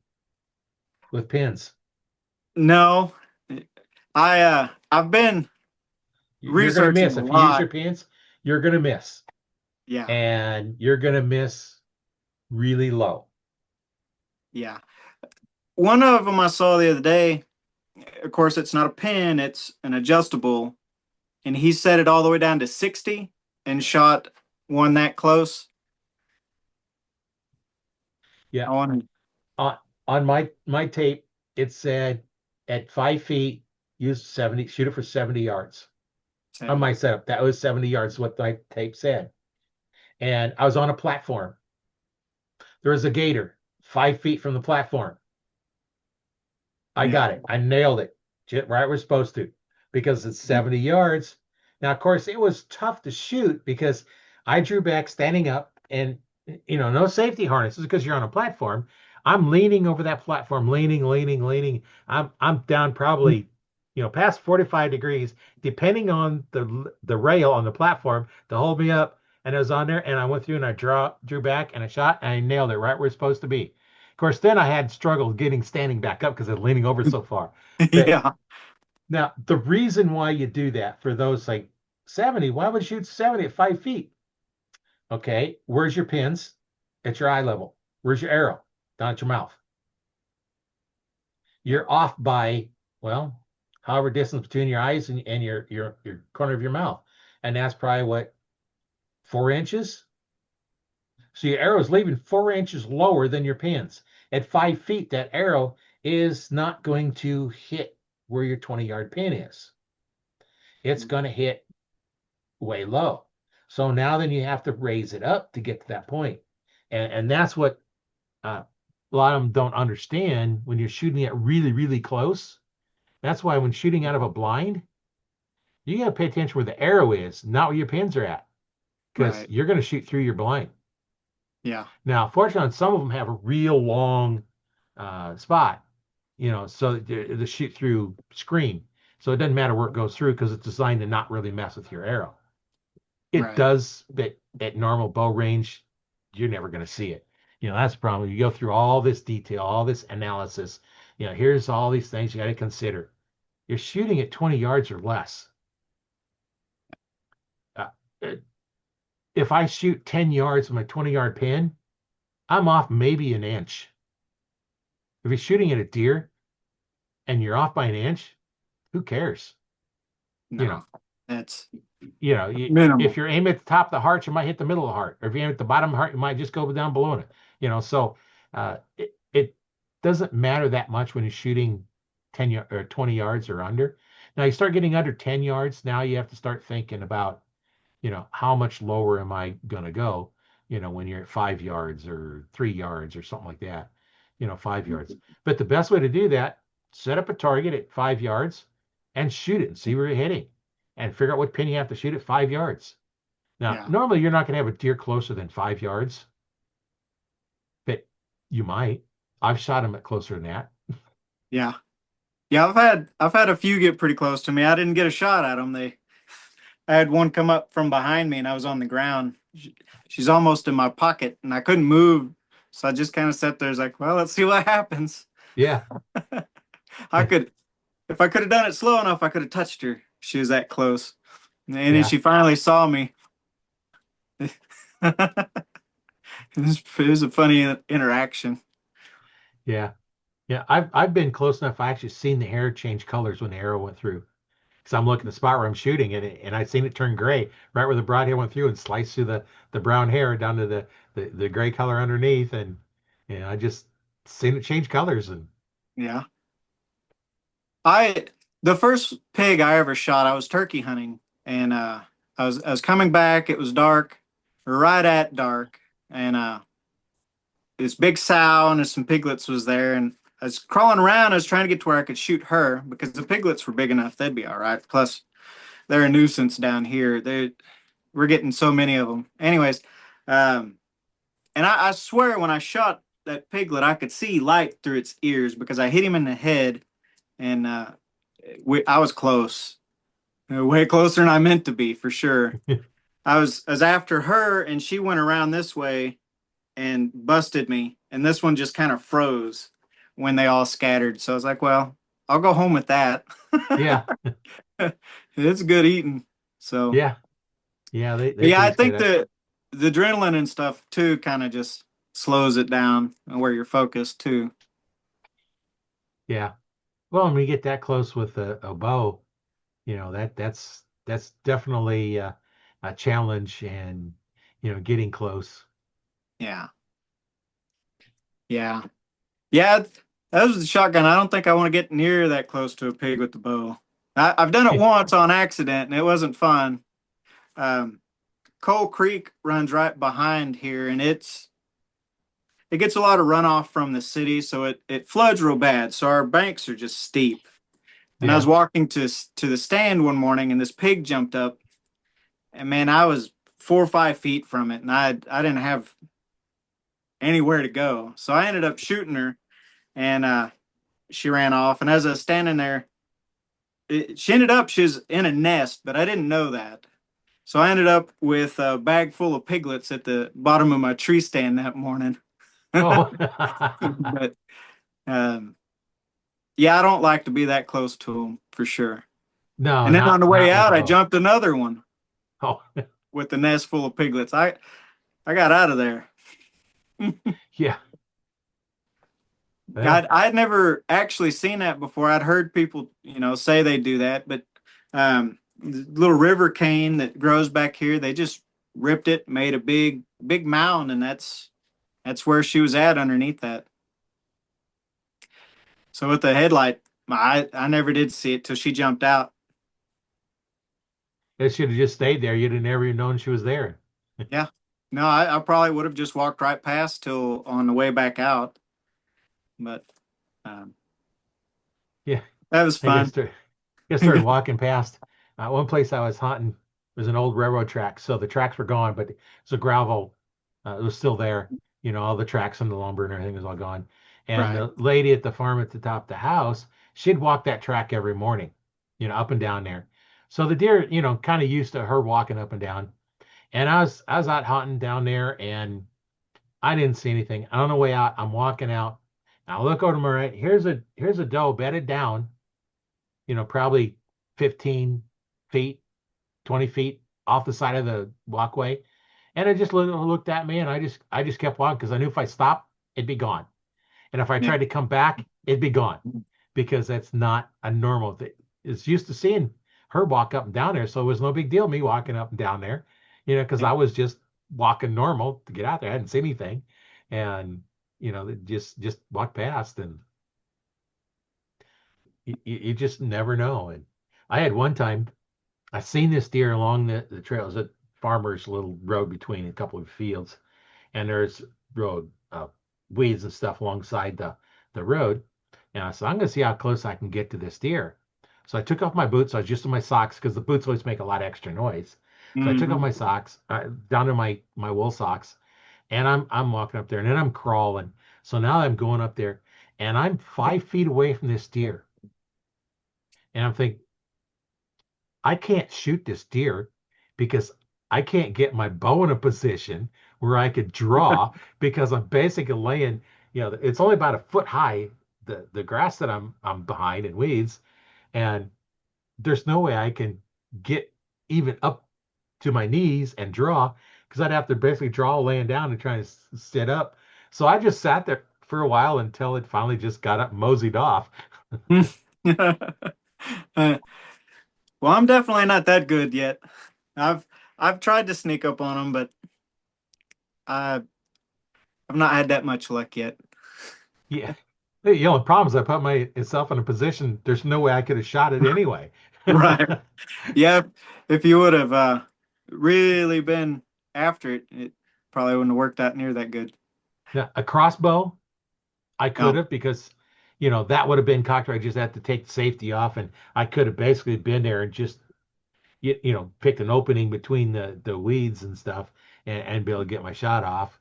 A: with pins?
B: No. I've been
A: You're going to
B: researching
A: miss.
B: a
A: If you use your
B: lot.
A: pins, you're going to miss.
B: Yeah,
A: And you're going to miss really low.
B: yeah. One of them I saw the other day. Of course, it's not a pin; it's an adjustable, and he set it all the way down to 60 and shot one that close.
A: Yeah.
B: I want
A: On on my tape, it said at 5 feet, use 70, shoot it for 70 yards. On
B: to
A: my setup, that was 70 yards, what my tape said. And I was on a platform. There was a gator 5 feet from the platform. I
B: yeah,
A: got it. I nailed it right where we're supposed to because it's 70 yards. Now, of course, it was tough to shoot because I drew back standing up and, no safety harnesses because you're on a platform. I'm leaning over that platform, leaning. I'm down probably, past 45 degrees, depending on the rail on the platform to hold me up. And I was on there and I went through and I drew back and I shot and I nailed it right where it's supposed to be. Of course, then I had struggled getting standing back up because I was leaning over so far. But
B: yeah,
A: now the reason why you do that for those like 70, why would you shoot 70 at 5 feet? Okay, where's your pins? At your eye level. Where's your arrow? Down at your mouth.
B: yeah,
A: You're off by, well, however distance between your eyes and your corner of your mouth. And that's probably what, 4 inches? So your arrow is leaving 4 inches lower than your pins. At 5 feet, that arrow is not going to hit where your 20-yard pin is. It's going to hit way low. So now then you have to raise it up to get to that point. And that's what a lot of them don't understand when you're shooting it really, really close. That's why when shooting out of a blind, you got to pay attention where the arrow is, not where your pins are at, because
B: right,
A: you're going to shoot through your blind.
B: yeah,
A: Now, fortunately, some of them have a real long spot, so the shoot through screen. So it doesn't matter where it goes through because it's designed to not really mess with your arrow. It
B: right,
A: does, but at normal bow range, you're never going to see it. That's the problem. You go through all this detail, all this analysis. Here's all these things you got to consider. You're shooting at 20 yards or less. Uh, if I shoot 10 yards with my 20-yard pin, I'm off maybe an inch. If you're shooting at a deer and you're off by an inch, who cares? You know,
B: no, that's
A: if
B: minimal.
A: you're aiming at the top of the heart, you might hit the middle of the heart. Or if you aim at the bottom of the heart, you might just go down below it. So it doesn't matter that much when you're shooting 10 or 20 yards or under. Now you start getting under 10 yards, now you have to start thinking about, how much lower am I going to go, when you're at 5 yards or 3 yards or something like that, 5 yards. But the best way to do that, set up a target at 5 yards and shoot it and see where you're hitting and figure out what pin you have to shoot at 5 yards. Now,
B: Yeah,
A: normally you're not going to have a deer closer than 5 yards, but you might. I've shot them at closer than that.
B: yeah, yeah. I've had a few get pretty close to me. I didn't get a shot at them. I had one come up from behind me, and I was on the ground. She's almost in my pocket, and I couldn't move, so I just kind of sat there. I was like, well, let's see what happens.
A: Yeah.
B: I could, if I could have done it slow enough, I could have touched her. She was that close, and then
A: Yeah.
B: she finally saw me. It was a funny interaction.
A: Yeah. Yeah. I've been close enough. I actually seen the hair change colors when the arrow went through. So I'm looking at the spot where I'm shooting it, and I seen it turn gray right where the broadhead went through and sliced through the brown hair down to the gray color underneath, and I just seen it change colors, and
B: Yeah. I the first pig I ever shot, I was turkey hunting, and I was coming back. It was dark, right at dark, and this big sow and some piglets was there, and I was crawling around. I was trying to get to where I could shoot her because the piglets were big enough; they'd be all right. Plus, they're a nuisance down here. We're getting so many of them. Anyways, um, and I swear when I shot that piglet, I could see light through its ears because I hit him in the head, and I was close, way closer than I meant to be for sure. I was after her, and she went around this way and busted me, and this one just kind of froze when they all scattered. So I was like, well, I'll go home with that.
A: yeah,
B: It's good eating. So
A: Yeah. Yeah, they
B: yeah, I
A: taste
B: think
A: good.
B: the adrenaline and stuff too kind of just slows it down and where you're focused too.
A: Yeah. Well, when we get that close with a bow, that's definitely a challenge and getting close.
B: Yeah. Yeah. Yeah. That was the shotgun. I don't think I want to get near that close to a pig with the bow. I've done it once on accident and it wasn't fun. Um, Coal Creek runs right behind here, and it gets a lot of runoff from the city, so it floods real bad. So our banks are just steep. And I was
A: Yeah.
B: walking to the stand one morning, and this pig jumped up, and man, I was 4 or 5 feet from it, and I didn't have anywhere to go. So I ended up shooting her, and she ran off. And as I was standing there, she was in a nest, but I didn't know that. So I ended up with a bag full of piglets at the bottom of my tree stand that morning.
A: Oh.
B: But um, yeah, I don't like to be that close to them for sure.
A: No,
B: And then on the way
A: not with a
B: out, I
A: bow.
B: jumped another one
A: Oh,
B: with the nest full of piglets. I got out of there.
A: yeah. Well,
B: I'd never actually seen that before. I'd heard people, say they do that, but the little river cane that grows back here, they just ripped it, made a big mound, and that's where she was at underneath that. So with the headlight, I never did see it till she jumped out.
A: it should have just stayed there. You'd have never even known she was there.
B: Yeah. No, I probably would have just walked right past till on the way back out. But um,
A: Yeah.
B: that was
A: I guess
B: fun.
A: I started walking past one place I was hunting was an old railroad track. So the tracks were gone, but it's a gravel. It was still there. All the tracks and the lumber and everything was all gone. And
B: Right.
A: the lady at the farm at the top of the house, she'd walk that track every morning, up and down there. So the deer, kind of used to her walking up and down. And I was out hunting down there and I didn't see anything. On the way out, I'm walking out. And I look over to my right. Here's a doe bedded down, probably 15 feet, 20 feet off the side of the walkway. And it just looked at me and I just kept walking because I knew if I stopped, it'd be gone. And if I
B: Yeah.
A: tried to come back, it'd be gone because that's not a normal thing. It's used to seeing her walk up and down there. So it was no big deal me walking up and down there, because
B: Yeah.
A: I was just walking normal to get out there. I hadn't seen anything. And, just walked past and you just never know. And I had one time, I seen this deer along the trail. It was a farmer's little road between a couple of fields, and there's road weeds and stuff alongside the road. And I said, I'm gonna see how close I can get to this deer. So I took off my boots. I was just in my socks because the boots always make a lot of extra noise. So I took off
B: Hmm.
A: my socks down to my wool socks, and I'm walking up there, and then I'm crawling. So now I'm going up there, and I'm 5 feet away from this deer, and I'm thinking, I can't shoot this deer because I can't get my bow in a position where I could draw because I'm basically laying, it's only about a foot high, the grass that I'm behind in weeds, and there's no way I can get even up to my knees and draw because I'd have to basically draw laying down and trying to sit up. So I just sat there for a while until it finally just got up and moseyed off.
B: Uh, well, I'm definitely not that good yet. I've I've tried to sneak up on them, but I I've not had that much luck yet.
A: Yeah. The only problem is I put myself in a position, there's no way I could have shot it anyway.
B: Right. Yeah. If you would have really been after it, it probably wouldn't have worked out near that good.
A: Now, a crossbow, I could
B: No.
A: have because, that would have been cocked. I just had to take the safety off, and I could have basically been there and just, picked an opening between the weeds and stuff and be able to get my shot off,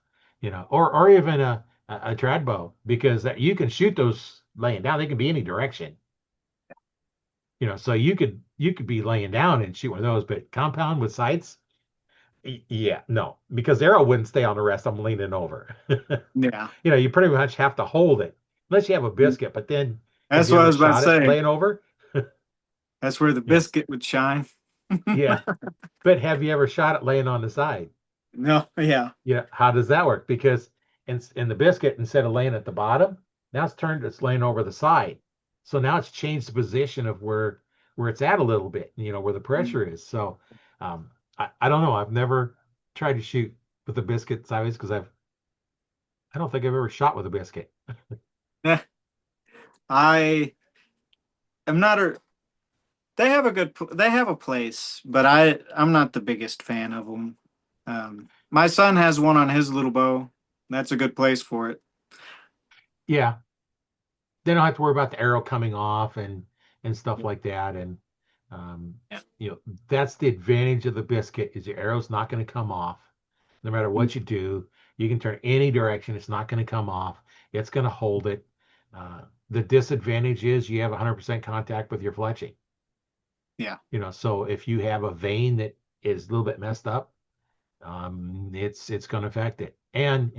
A: or even a trad bow because you can shoot those laying down. They can be any direction, so you could be laying down and shoot one of those, but compound with sights. Yeah, no, because the arrow wouldn't stay on the rest. I'm leaning over.
B: Yeah.
A: You pretty much have to hold it unless you have a biscuit. But then, have
B: That's
A: you
B: what I
A: ever
B: was about to
A: shot it
B: say.
A: laying over?
B: That's where the
A: Yeah,
B: biscuit would shine.
A: Yeah. But have you ever shot it laying on the side?
B: No, yeah.
A: Yeah. How does that work? Because in the biscuit, instead of laying at the bottom, now it's laying over the side. So now it's changed the position of where it's at a little bit, where the pressure is. So I don't know. I've never tried to shoot with the biscuit sideways because I don't think I've ever shot with a biscuit.
B: Yeah. I am not a they have a place, but I'm not the biggest fan of them. My son has one on his little bow. That's a good place for it.
A: Yeah. They don't have to worry about the arrow coming off and stuff like that. And um,
B: Yeah.
A: you know, that's the advantage of the biscuit is your arrow's not going to come off. No matter what you do, you can turn any direction, it's not going to come off. It's going to hold it. The disadvantage is you have 100% contact with your fletching.
B: Yeah.
A: So if you have a vein that is a little bit messed up, it's going to affect it. And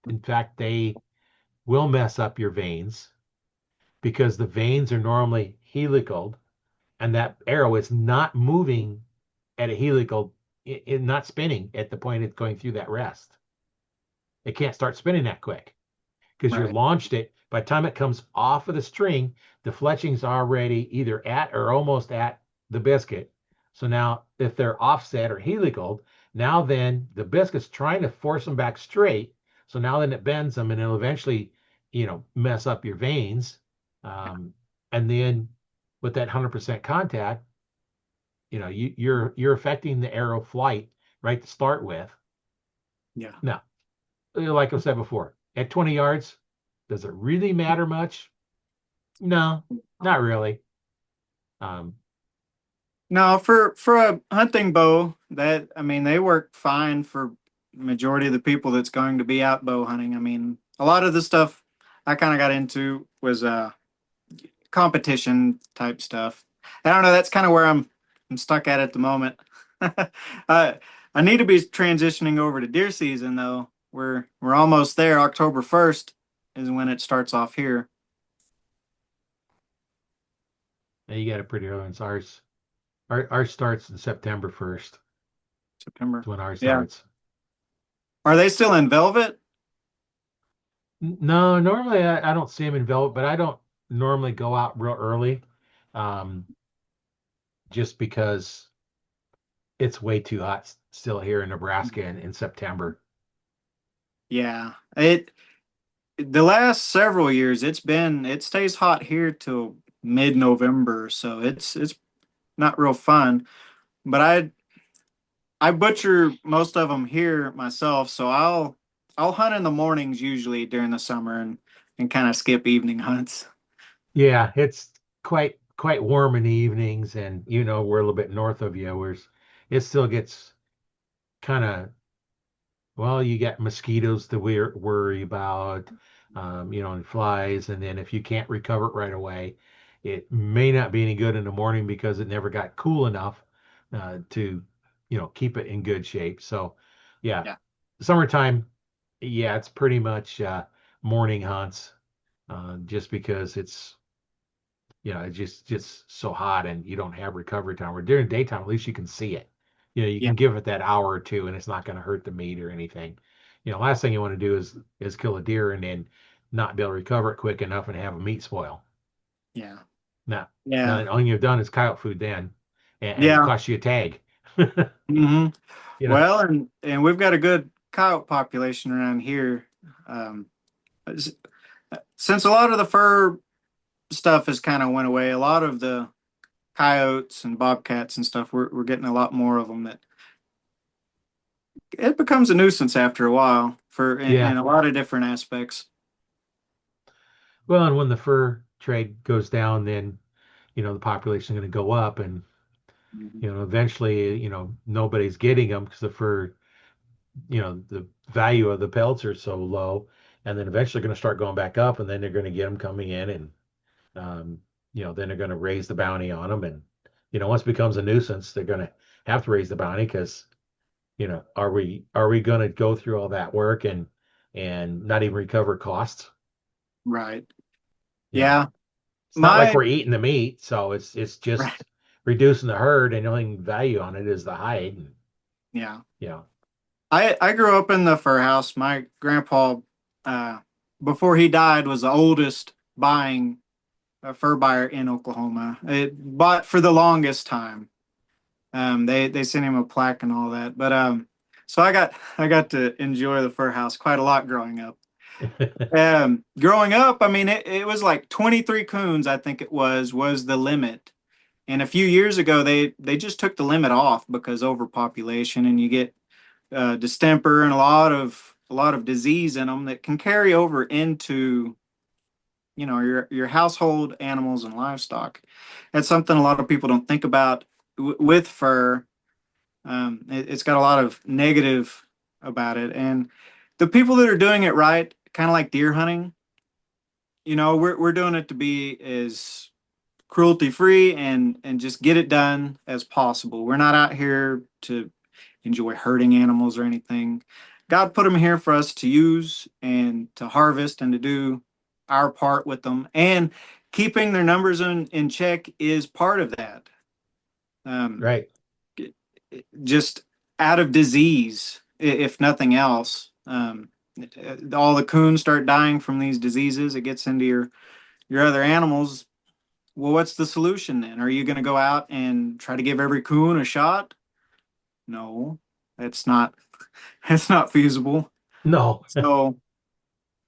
A: in fact, they will mess up your veins because the veins are normally helical and that arrow is not moving at a helical, not spinning at the point it's going through that rest. It can't start spinning that quick because you
B: Right.
A: launched it. By the time it comes off of the string, the fletching's already either at or almost at the biscuit. So now, if they're offset or helical, now then the biscuit's trying to force them back straight. So now then it bends them and it'll eventually, mess up your veins. Um, and then with that 100% contact, you're affecting the arrow flight right to start with.
B: Yeah.
A: Now, like I said before, at 20 yards, does it really matter much? No, not really. Um,
B: No, for a hunting bow, that I mean, they work fine for majority of the people that's going to be out bow hunting. I mean, a lot of the stuff I kind of got into was competition type stuff. I don't know. That's kind of where I'm stuck at the moment. I need to be transitioning over to deer season though. We're almost there. October 1st is when it starts off here.
A: you got it pretty early. It's ours starts in September 1st.
B: September.
A: It's when ours
B: Yeah.
A: starts.
B: Are they still in velvet?
A: No, normally I don't see them in velvet, but I don't normally go out real early, um, just because it's way too hot still here in Nebraska in September.
B: Yeah. The last several years it stays hot here till mid-November, so it's not real fun. But I butcher most of them here myself, so I'll hunt in the mornings usually during the summer and kind of skip evening hunts.
A: Yeah, it's quite warm in the evenings, and we're a little bit north of you, where it still gets kind of well, you got mosquitoes to worry about, and flies, and then if you can't recover it right away, it may not be any good in the morning because it never got cool enough to keep it in good shape. So, yeah,
B: Yeah.
A: summertime, yeah, it's pretty much morning hunts, just because it's just so hot and you don't have recovery time. Where during daytime, at least you can see it. You
B: Yeah.
A: can give it that hour or two, and it's not going to hurt the meat or anything. Last thing you want to do is kill a deer and then not be able to recover it quick enough and have a meat spoil.
B: Yeah.
A: Now,
B: Yeah.
A: all you've done is coyote food then, and it
B: Yeah.
A: costs you a tag.
B: Hmm.
A: You know,
B: Well, and we've got a good coyote population around here. Um, s- since a lot of the fur stuff has kind of went away, a lot of the coyotes and bobcats and stuff, we're getting a lot more of them that it becomes a nuisance after a while for in
A: yeah.
B: a lot of different aspects.
A: Well, and when the fur trade goes down, then the population is going to go up, and
B: Mhm.
A: eventually, nobody's getting them because the fur the value of the pelts are so low, and then eventually going to start going back up, and then they're going to get them coming in, and um, then they're going to raise the bounty on them, and once it becomes a nuisance, they're going to have to raise the bounty because are we going to go through all that work and not even recover costs?
B: Right.
A: You know,
B: Yeah.
A: it's not like
B: My
A: we're eating the meat, so it's
B: right.
A: just reducing the herd, and the only value on it is the hide. And,
B: Yeah.
A: you know,
B: I grew up in the fur house. My grandpa, uh, before he died, was the oldest buying a fur buyer in Oklahoma. It bought for the longest time. They sent him a plaque and all that. But so I got to enjoy the fur house quite a lot growing up. Growing up, I mean, it was like 23 coons, I think it was the limit. And a few years ago, they just took the limit off because overpopulation, and you get distemper and a lot of disease in them that can carry over into your household animals and livestock. That's something a lot of people don't think about with fur. It's got a lot of negative about it, and the people that are doing it right, kind of like deer hunting, we're doing it to be as cruelty free and just get it done as possible. We're not out here to enjoy hurting animals or anything. God put them here for us to use and to harvest and to do our part with them. And keeping their numbers in check is part of that. Um,
A: right.
B: just out of disease, if nothing else. All the coons start dying from these diseases. It gets into your other animals. Well, what's the solution then? Are you going to go out and try to give every coon a shot? No, that's not that's not feasible.
A: No.
B: So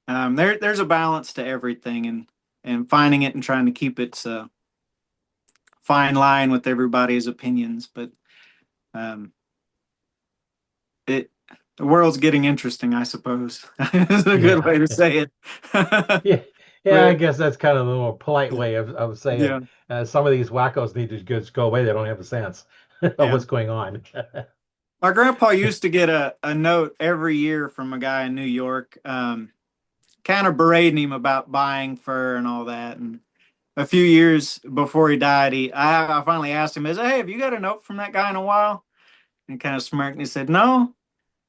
B: there's a balance to everything, and finding it and trying to keep its fine line with everybody's opinions. But um, it the world's getting interesting, I suppose. Is a good
A: Yeah.
B: way to say it.
A: Yeah. Yeah, I
B: But
A: guess that's kind of the more polite way of saying
B: yeah,
A: some of these wackos need to just go away. They don't have a sense of
B: yeah.
A: what's going on.
B: My grandpa used to get a note every year from a guy in New York, kind of berating him about buying fur and all that. And a few years before he died, I finally asked him, Hey, have you got a note from that guy in a while?" And he kind of smirked and he said, "No,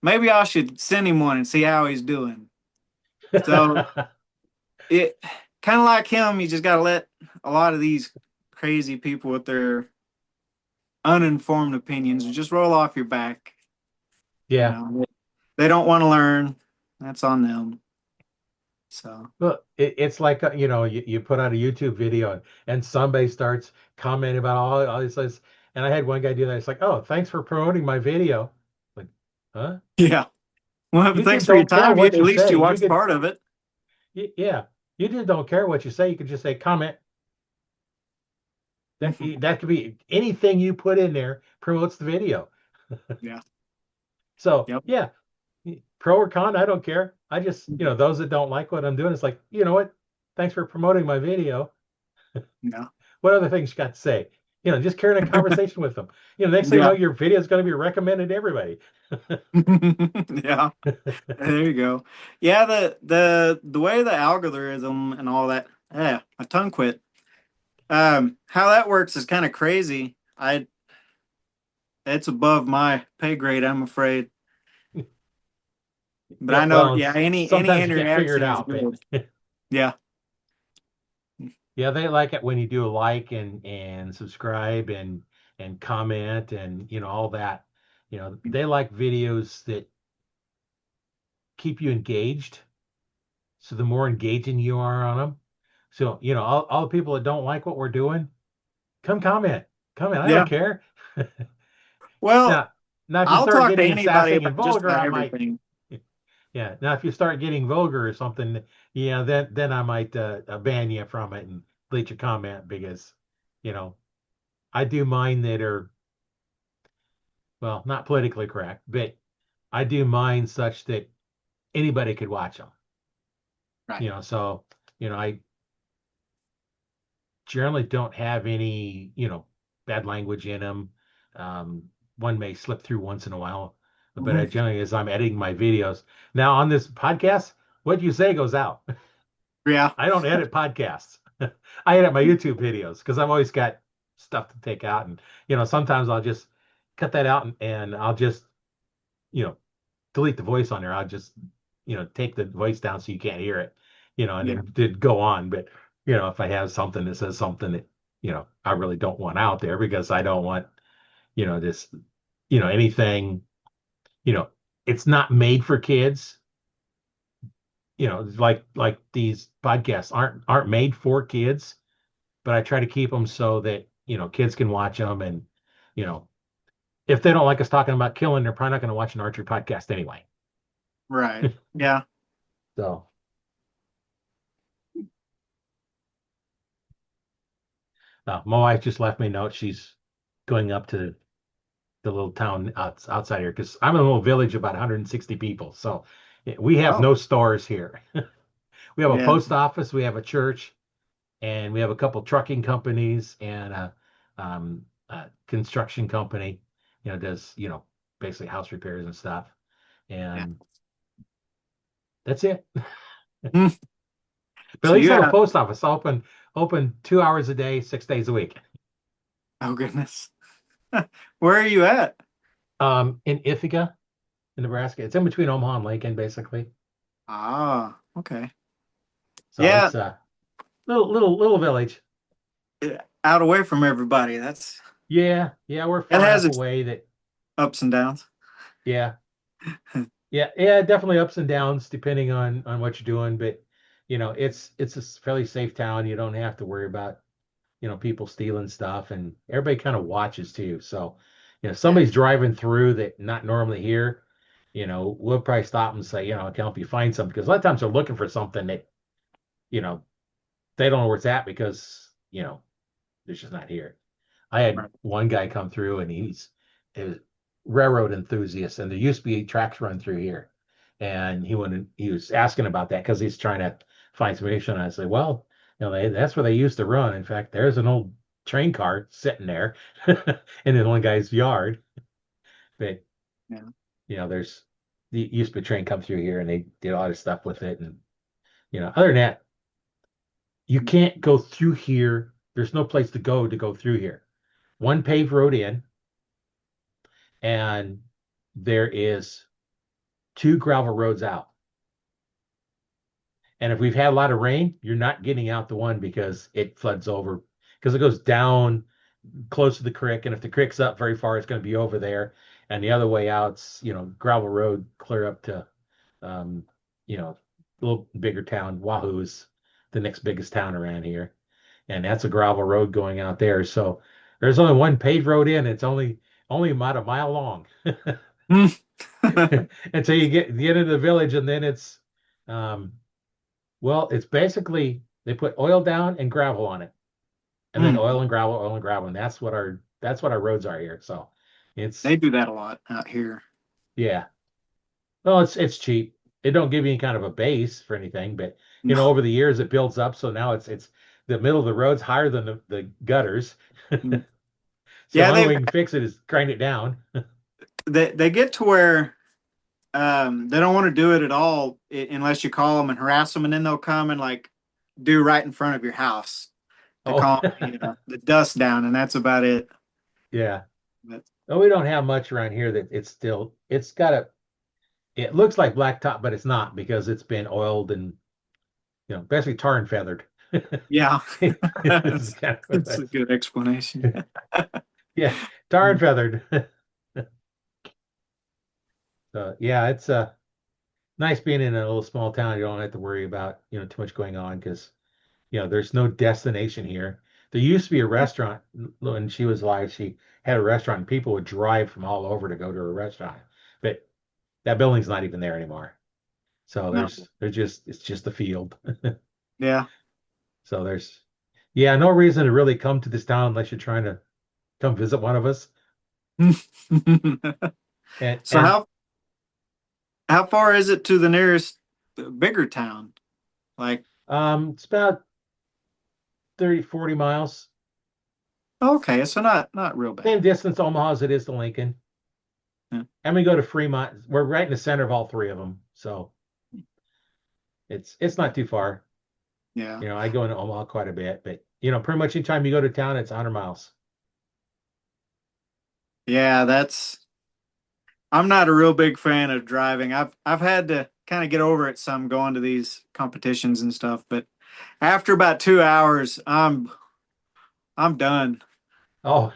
B: maybe I should send him one and see how he's doing." So it kind of like him, you just got to let a lot of these crazy people with their uninformed opinions just roll off your back. You
A: Yeah.
B: know, they don't want to learn. That's on them. So,
A: Well, it's like you put out a YouTube video and somebody starts commenting about all this, and I had one guy do that. It's like, oh, thanks for promoting my video. Like, huh?
B: yeah. Well,
A: You
B: thanks
A: just
B: for your
A: don't care
B: time. At
A: what you
B: least
A: say.
B: you
A: You
B: watched
A: could,
B: part of it.
A: yeah, you just don't care what you say. You could just say comment. That could be anything you put in there promotes the video.
B: Yeah.
A: So
B: Yep.
A: yeah, pro or con, I don't care. I just, those that don't like what I'm doing, it's like, you know what? Thanks for promoting my video.
B: Yeah.
A: What other things you got to say? Just carrying a conversation with them. Next thing you know,
B: Yeah.
A: your video is going to be recommended to everybody.
B: Yeah. There you go. Yeah, the way the algorithm and all that, yeah, my tongue quit. How that works is kind of crazy. It's above my pay grade, I'm afraid. But
A: Yeah,
B: I know,
A: well,
B: yeah, any
A: sometimes you can't figure it
B: interaction is
A: out, but
B: good. Yeah.
A: yeah, they like it when you do a like and subscribe and comment and all that. They like videos that keep you engaged. So the more engaging you are on them, so all the people that don't like what we're doing, come comment, comment. I don't
B: Yeah.
A: care.
B: Well,
A: Now, now if you
B: I'll
A: start
B: talk to
A: getting
B: anybody
A: sassy and
B: about just
A: vulgar,
B: about
A: I might.
B: everything.
A: Yeah. Now if you start getting vulgar or something, yeah, then I might ban you from it and delete your comment because, you know, I do mine that are well, not politically correct, but I do mine such that anybody could watch them.
B: Right.
A: So I generally don't have any, bad language in them. Um, One may slip through once in a while, but I
B: Mhm.
A: generally, as I'm editing my videos now on this podcast, what you say goes out.
B: Yeah.
A: I don't edit podcasts. I edit my YouTube videos because I've always got stuff to take out, and sometimes I'll just cut that out and I'll just you know delete the voice on there. I'll just take the voice down so you can't hear it, and
B: Yeah.
A: then did go on. But if I have something that says something that I really don't want out there because I don't want, this, anything, you know, it's not made for kids, like these podcasts aren't made for kids, but I try to keep them so that, kids can watch them and, you know, if they don't like us talking about killing, they're probably not going to watch an archery podcast anyway.
B: Right. Yeah.
A: So, my wife just left me a note. She's going up to the little town outside here because I'm in a little village of about 160 people. So we have
B: Oh,
A: no stores here. We have a
B: yeah.
A: post office, we have a church, and we have a couple trucking companies and a construction company, does, basically house repairs and stuff.
B: Yeah.
A: And that's it.
B: Hmm.
A: But at
B: So
A: least
B: you
A: I have a
B: have,
A: post office open 2 hours a day, 6 days a week.
B: oh goodness. Where are you at?
A: In Ithaca, in Nebraska. It's in between Omaha and Lincoln, basically.
B: Ah, okay.
A: So
B: Yeah,
A: it's a little village.
B: out away from everybody.
A: Yeah, we're
B: That
A: far
B: has
A: enough
B: its
A: away that
B: ups and downs.
A: yeah, yeah, definitely ups and downs depending on what you're doing. But it's a fairly safe town. You don't have to worry about people stealing stuff, and everybody kind of watches too. So
B: Yeah.
A: somebody's driving through that not normally here. We'll probably stop and say, I can help you find something because a lot of times they're looking for something that you know they don't know where it's at because it's just not here. I had
B: Right.
A: one guy come through and he's a railroad enthusiast, and there used to be tracks run through here. And he was asking about that because he's trying to find some information. I said, well, that's where they used to run. In fact, there's an old train car sitting there in the one guy's yard. But
B: Yeah.
A: there's the used to be a train come through here and they did a lot of stuff with it. And other than that, you can't go through here. There's no place to go through here. One paved road in, and there is two gravel roads out. And if we've had a lot of rain, you're not getting out the one because it floods over because it goes down close to the creek. And if the creek's up very far, it's going to be over there. And the other way out's, gravel road clear up to, um, a little bigger town. Wahoo is the next biggest town around here. And that's a gravel road going out there. So there's only one paved road in. It's only about a mile long.
B: Hmm.
A: Until you get into the village, and then um, it's basically they put oil down and gravel on it, and then
B: Hmm.
A: oil and gravel, and that's what our roads are here. So it's
B: They do that a lot out here.
A: yeah. Well, it's cheap. It don't give you any kind of a base for anything, but
B: No.
A: over the years it builds up. So now it's the middle of the road's higher than the gutters.
B: Hmm.
A: So the
B: Yeah,
A: only way you can fix it is grind it down.
B: they get to where they don't want to do it at all unless you call them and harass them, and then they'll come and like do right in front of your house to
A: Oh,
B: calm the dust down, and that's about it.
A: yeah.
B: But
A: No, we don't have much around here that it's got it looks like blacktop, but it's not because it's been oiled and basically tar and feathered.
B: yeah,
A: This is kind of
B: that's a good explanation.
A: yeah, tar and feathered. So yeah, it's nice being in a little small town. You don't have to worry about too much going on because there's no destination here. There used to be a restaurant when she was alive. She had a restaurant, and people would drive from all over to go to a restaurant, but that building's not even there anymore. So
B: No,
A: it's just a field.
B: yeah.
A: So yeah, no reason to really come to this town unless you're trying to come visit one of us. And
B: So how far is it to the nearest bigger town? Like,
A: it's about 30, 40 miles.
B: okay, so not real bad.
A: Same distance to Omaha as it is to Lincoln.
B: Yeah.
A: And we go to Fremont. We're right in the center of all three of them. So it's not too far.
B: Yeah.
A: I go into Omaha quite a bit, but pretty much anytime you go to town, it's 100 miles.
B: Yeah, that's I'm not a real big fan of driving. I've had to kind of get over it some going to these competitions and stuff, but after about 2 hours, I'm done.
A: Oh,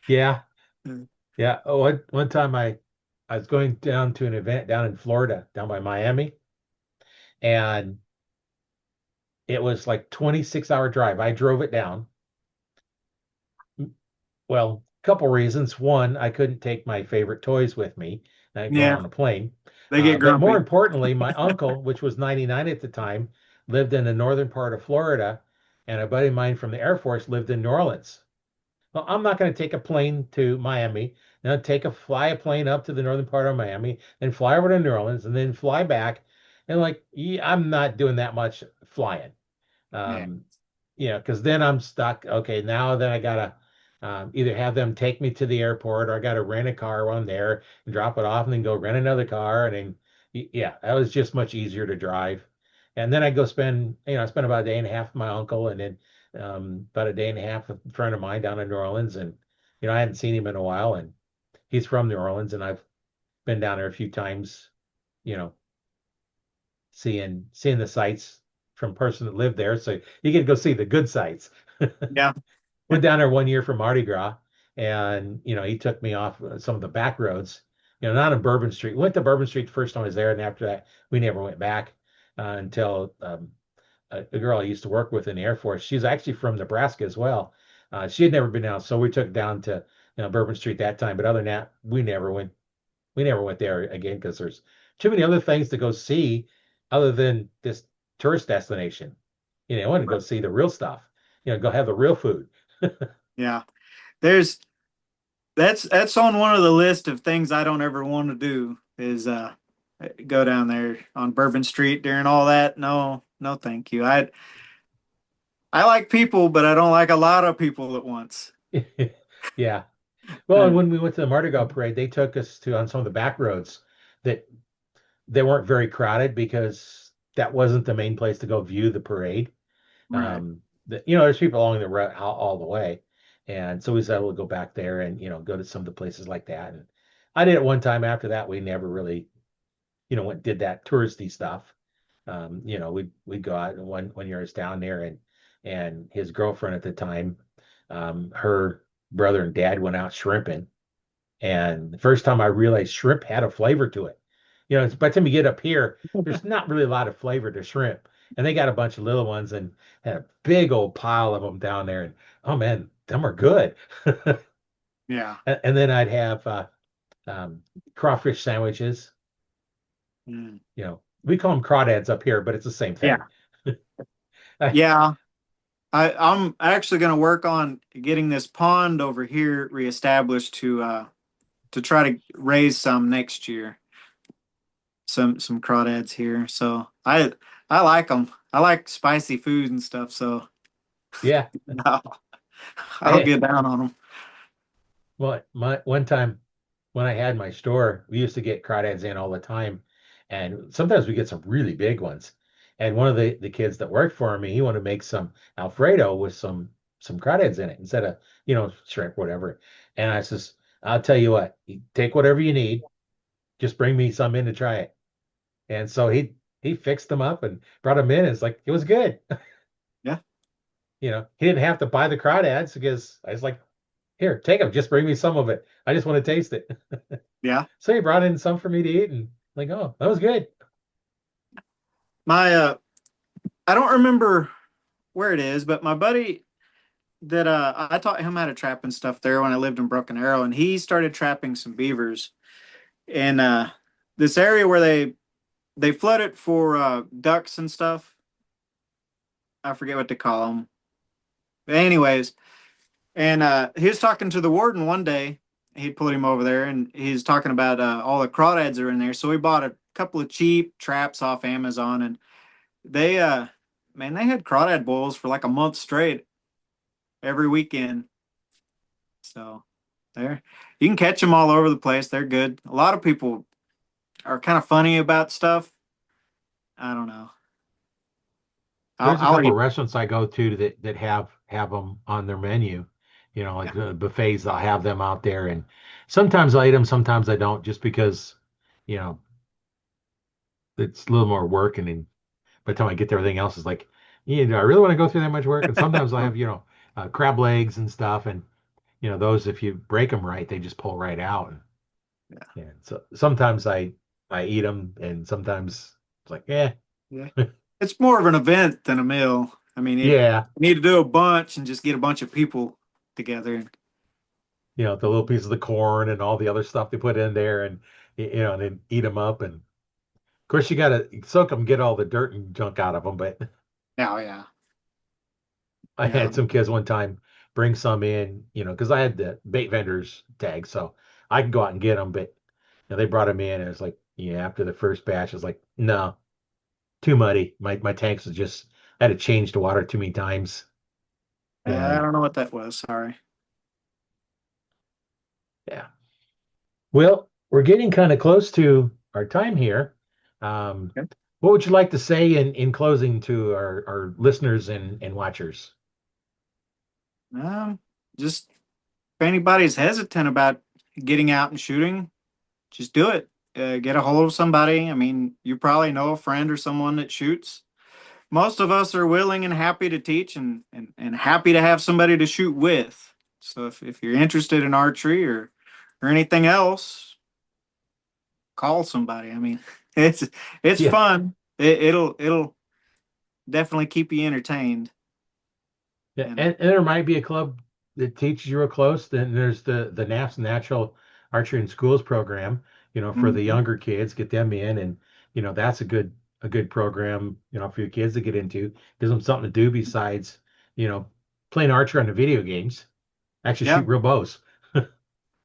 A: yeah,
B: Mm.
A: yeah. Oh, one time I was going down to an event down in Florida, down by Miami, and it was like 26-hour drive. I drove it down. Well, a couple reasons. One, I couldn't take my favorite toys with me going
B: Yeah,
A: on a plane.
B: they get
A: But more
B: grumpy.
A: importantly, my uncle, which was 99 at the time, lived in the northern part of Florida, and a buddy of mine from the Air Force lived in New Orleans. Well, I'm not going to take a plane to Miami, then fly a plane up to the northern part of Miami, then fly over to New Orleans, and then fly back. And like, yeah, I'm not doing that much flying.
B: Yeah,
A: Um, because then I'm stuck. Okay, now then I gotta either have them take me to the airport or I gotta rent a car while I'm there and drop it off and then go rent another car. And then, yeah, that was just much easier to drive. And then I go I spend about a day and a half with my uncle and then about a day and a half with a friend of mine down in New Orleans. And, I hadn't seen him in a while and he's from New Orleans and I've been down there a few times, you know, seeing the sights from a person that lived there. So you get to go see the good sights.
B: yeah,
A: Went down there one year for Mardi Gras, and he took me off some of the back roads. Not on Bourbon Street. We went to Bourbon Street the first time I was there, and after that, we never went back until a girl I used to work with in the Air Force. She's actually from Nebraska as well. She had never been out, so we took down to Bourbon Street that time. But other than that, we never went. We never went there again because there's too many other things to go see other than this tourist destination. I want to go see the real stuff. Go have the real food.
B: yeah. There's that's on one of the list of things I don't ever want to do is go down there on Bourbon Street during all that. No, no, thank you. I like people, but I don't like a lot of people at once.
A: Yeah. Well, and when we went to the Mardi Gras parade, they took us to on some of the back roads that they weren't very crowded because that wasn't the main place to go view the parade.
B: Right.
A: There's people along the route all the way, and so we was able to go back there and go to some of the places like that. And I did it one time. After that, we never really went did that touristy stuff. We'd go out and one year I was down there and his girlfriend at the time, her brother and dad went out shrimping. And the first time I realized shrimp had a flavor to it. By the time you get up here, there's not really a lot of flavor to shrimp. And they got a bunch of little ones and had a big old pile of them down there. And oh man, them are good.
B: Yeah.
A: And then I'd have um, crawfish sandwiches.
B: Mm.
A: We call them crawdads up here, but it's the same
B: Yeah.
A: thing.
B: Yeah. I'm actually going to work on getting this pond over here reestablished to try to raise some next year. Some crawdads here. So I like them. I like spicy food and stuff. So
A: Yeah.
B: I'll get down on them.
A: Well, my one time when I had my store, we used to get crawdads in all the time, and sometimes we get some really big ones. And one of the kids that worked for me, he wanted to make some Alfredo with some crawdads in it instead of shrimp, whatever. And I says, I'll tell you what, you take whatever you need, just bring me some in to try it. And so he fixed them up and brought them in. And it's like it was good.
B: Yeah.
A: He didn't have to buy the crawdads because I was like, here, take them. Just bring me some of it. I just want to taste it.
B: Yeah.
A: So he brought in some for me to eat, and like, oh, that was good.
B: My I don't remember where it is, but my buddy that I taught him how to trap and stuff there when I lived in Broken Arrow, and he started trapping some beavers in this area where they flood it for ducks and stuff. I forget what to call them. But anyways, and he was talking to the warden one day. He put him over there, and he's talking about all the crawdads are in there. So we bought a couple of cheap traps off Amazon, and they man, they had crawdad boils for like a month straight every weekend. So there, you can catch them all over the place. They're good. A lot of people are kind of funny about stuff. I don't know.
A: There's a
B: I'll
A: couple of
B: eat.
A: restaurants I go to that have them on their menu. Like the buffets, they'll have them out there, and sometimes I eat them, sometimes I don't, just because you know it's a little more work, and then by the time I get to everything else, it's like, do I really want to go through that much work? And sometimes I have, crab legs and stuff, and those if you break them right, they just pull right out.
B: Yeah.
A: And so sometimes I eat them, and sometimes it's like,
B: Yeah. It's more of an event than a meal. I mean, if
A: yeah,
B: you need to do a bunch and just get a bunch of people together.
A: the little pieces of corn and all the other stuff they put in there, and and then eat them up. And of course, you got to soak them, get all the dirt and junk out of them. But
B: Oh yeah.
A: I
B: Yeah.
A: had some kids one time bring some in, because I had the bait vendors tag, so I can go out and get them. But they brought them in, and it's like, after the first batch, it's like, no, too muddy. My tanks was just I had to change the water too many times,
B: I
A: and
B: don't know what that was. Sorry.
A: yeah. Well, we're getting kind of close to our time here. Um,
B: Okay.
A: what would you like to say in closing to our listeners and watchers?
B: Um, just if anybody's hesitant about getting out and shooting, just do it. Get a hold of somebody. I mean, you probably know a friend or someone that shoots. Most of us are willing and happy to teach and happy to have somebody to shoot with. So if you're interested in archery or anything else, call somebody. I mean, it's
A: Yeah,
B: fun. It'll definitely keep you entertained.
A: yeah,
B: And
A: and there might be a club that teaches you real close. Then there's the NAPS Natural Archery in Schools program. For the
B: Mhm.
A: younger kids, get them in, and that's a good program. For your kids to get into, gives them something to do besides you know playing archery on the video games. Actually,
B: Yeah.
A: shoot real bows.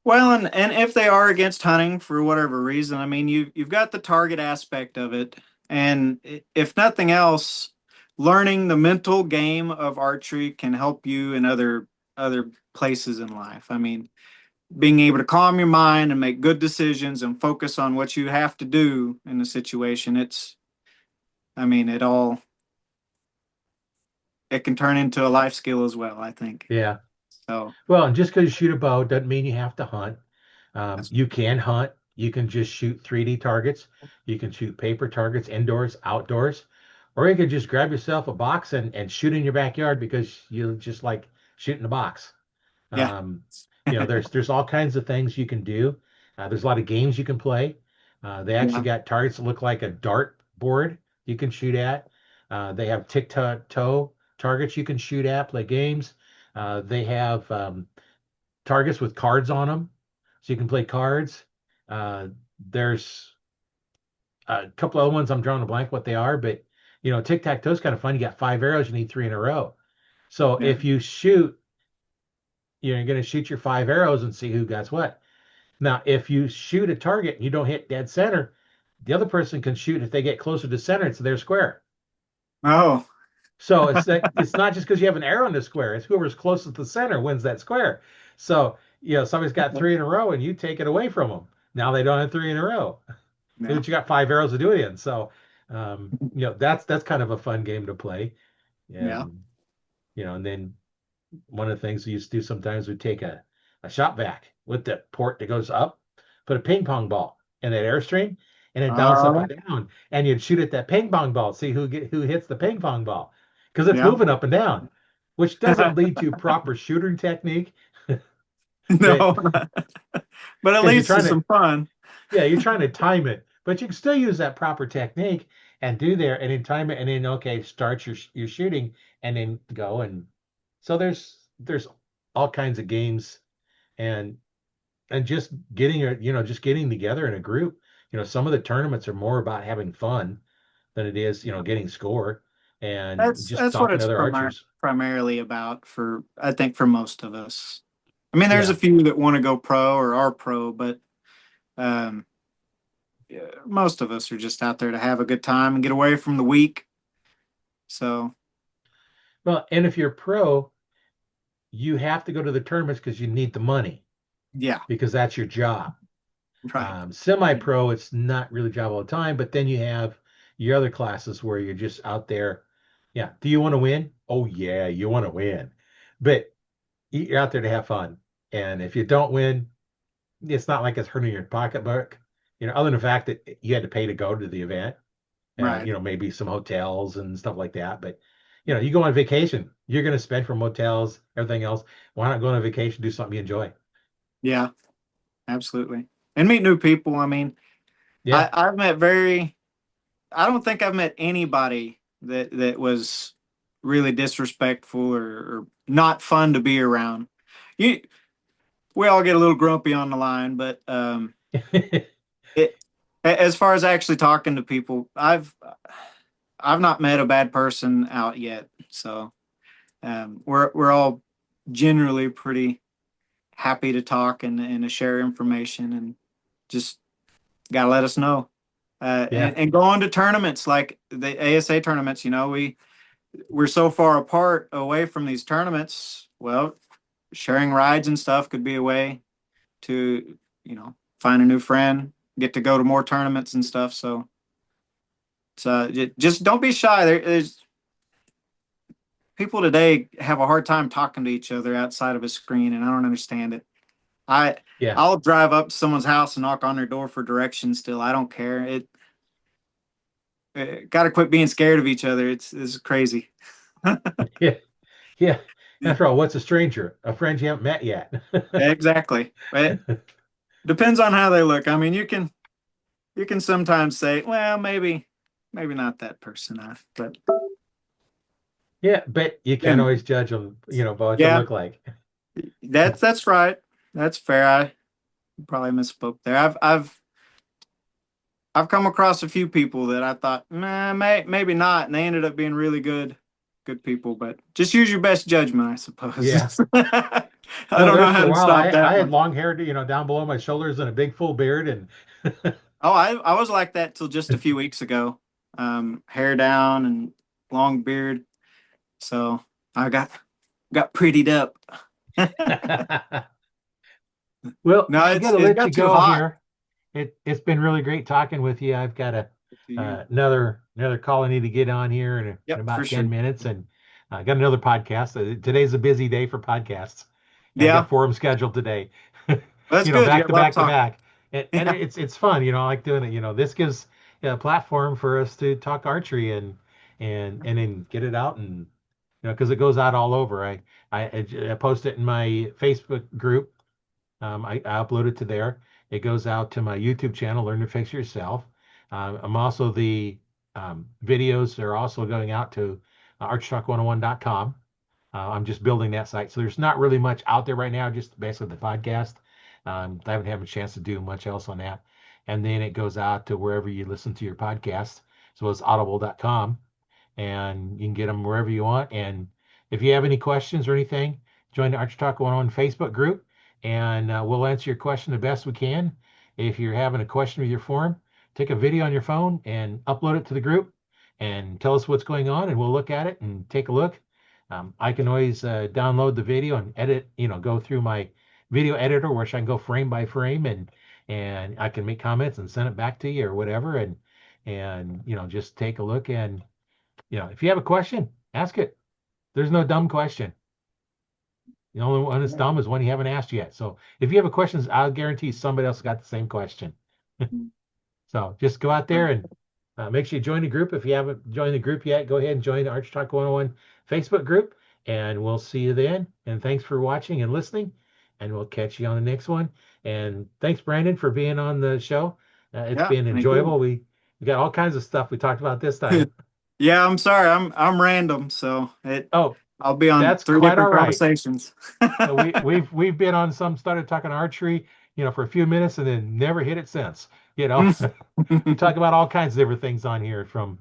B: Well, and if they are against hunting for whatever reason, I mean, you've got the target aspect of it, and if nothing else, learning the mental game of archery can help you in other places in life. I mean, being able to calm your mind and make good decisions and focus on what you have to do in the situation. I mean, it can turn into a life skill as well, I think.
A: Yeah.
B: So
A: Well, and just because you shoot a bow doesn't mean you have to hunt.
B: that's
A: You can hunt. You can just shoot 3D targets. You can shoot paper targets indoors, outdoors, or you could just grab yourself a box and shoot in your backyard because you just like shooting a box.
B: yeah.
A: Um, there's all kinds of things you can do. There's a lot of games you can play. They actually
B: Yeah.
A: got targets that look like a dart board you can shoot at. They have tic-tac-toe targets you can shoot at, play games. They have targets with cards on them, so you can play cards. Uh, there's a couple other ones I'm drawing a blank what they are, but tic-tac-toe is kind of fun. You got 5 arrows, you need three in a row. So
B: Yeah.
A: if you shoot, you're going to shoot your 5 arrows and see who gets what. Now, if you shoot a target and you don't hit dead center, the other person can shoot if they get closer to center, it's their square.
B: Oh,
A: So it's not just because you have an arrow in the square, it's whoever's closest to the center wins that square. So, somebody's got three in a row and you take it away from them. Now they don't have three in a row.
B: yeah.
A: But you got 5 arrows to do it in. So, that's kind of a fun game to play.
B: Yeah.
A: And and then one of the things we used to do sometimes we take a shop vac with the port that goes up, put a ping pong ball in that airstream, and then bounce up
B: Uh,
A: and down. And you'd shoot at that ping pong ball, see who hits the ping pong ball. Because it's
B: yeah.
A: moving up and down, which doesn't lead to proper shooting technique. But
B: No, but at
A: because you're
B: least
A: trying
B: it's
A: to,
B: some fun.
A: yeah, you're trying to time it, but you can still use that proper technique and do there and then time it and then okay, start your shooting and then go. And so there's all kinds of games and just just getting together in a group. Some of the tournaments are more about having fun than it is, getting score and just
B: That's what
A: talking to
B: it's
A: other archers.
B: primarily about for I think for most of us. I mean, there's a
A: Yeah.
B: few that want to go pro or are pro, but um, yeah, most of us are just out there to have a good time and get away from the week. So
A: Well, and if you're pro, you have to go to the tournaments because you need the money
B: yeah,
A: because that's your job.
B: right,
A: Semi-pro, it's not really job all the time, but then you have your other classes where you're just out there. Yeah. Do you want to win? Oh yeah, you want to win. But you're out there to have fun. And if you don't win, it's not like it's hurting your pocketbook. Other than the fact that you had to pay to go to the event and
B: right.
A: maybe some hotels and stuff like that. But you go on vacation, you're going to spend for motels, everything else. Why not go on a vacation, do something you enjoy?
B: Yeah, absolutely. And meet new people. I mean,
A: Yeah.
B: I've met very, I don't think I've met anybody that was really disrespectful or not fun to be around. You, we all get a little grumpy on the line, but it, as far as actually talking to people, I've not met a bad person out yet. So we're all generally pretty happy to talk and to share information and just gotta let us know.
A: Yeah.
B: And going to tournaments like the ASA tournaments, we're so far apart away from these tournaments. Well, sharing rides and stuff could be a way to, find a new friend, get to go to more tournaments and stuff. So it's just don't be shy. There's people today have a hard time talking to each other outside of a screen, and I don't understand it. I
A: Yeah.
B: I'll drive up to someone's house and knock on their door for directions. Still, I don't care. It got to quit being scared of each other. It's crazy.
A: Yeah. Yeah. After all, what's a stranger? A friend you haven't met yet.
B: Exactly. It depends on how they look. I mean, you can sometimes say, well, maybe not that person, but
A: Yeah, but you can't
B: and
A: always judge them, by what they
B: yeah,
A: look like.
B: that's right. That's fair. I probably misspoke there. I've come across a few people that I thought, nah, maybe not, and they ended up being really good people. But just use your best judgment, I
A: Yeah.
B: suppose. I
A: Oh,
B: don't know
A: there's for
B: how
A: a
B: to
A: while
B: stop
A: I
B: that
A: had
B: one.
A: long hair, down below my shoulders and a big full beard and
B: Oh, I was like that till just a few weeks ago. Hair down and long beard. So I got prettied up.
A: well,
B: No,
A: I gotta
B: it
A: let you
B: got too
A: go
B: hot.
A: here. It's been really great talking with you. I've got
B: To you.
A: another call I need to get on here in
B: Yep, for
A: about
B: sure.
A: 10 minutes, and I got another podcast. Today's a busy day for podcasts. I got
B: Yeah,
A: 4 of them scheduled today.
B: that's good. You
A: Back
B: got a
A: to
B: lot to
A: back to
B: talk.
A: back, and
B: Yeah.
A: it's fun. I like doing it. This gives a platform for us to talk archery and then get it out, and because it goes out all over. I post it in my Facebook group. I upload it to there. It goes out to my YouTube channel, Learn to Fix Yourself. I'm also videos are also going out to archtalk101.com. I'm just building that site. So there's not really much out there right now, just basically the podcast. I haven't had a chance to do much else on that. And then it goes out to wherever you listen to your podcast. So it's audible.com and you can get them wherever you want. And if you have any questions or anything, join the Arch Talk 101 Facebook group, and we'll answer your question the best we can. If you're having a question with your form, take a video on your phone and upload it to the group, and tell us what's going on, and we'll look at it and take a look. I can always download the video and edit, go through my video editor, where I can go frame by frame, and I can make comments and send it back to you or whatever, and just take a look. And if you have a question, ask it. There's no dumb question. The only one that's dumb is one you haven't asked yet. So if you have a question, I'll guarantee somebody else got the same question. So just go out there and make sure you join the group. If you haven't joined the group yet, go ahead and join the Arch Talk 101 Facebook group, and we'll see you then. And thanks for watching and listening, and we'll catch you on the next one. And thanks, Brandon, for being on the show. It's
B: Yeah,
A: been
B: thank you.
A: enjoyable. We got all kinds of stuff we talked about this time.
B: Yeah, I'm sorry. I'm random, so
A: Oh,
B: I'll be on
A: that's
B: three
A: quite all
B: different
A: right.
B: conversations.
A: We've been on some, started talking archery, for a few minutes and then never hit it since. We talk about all kinds of different things on here, from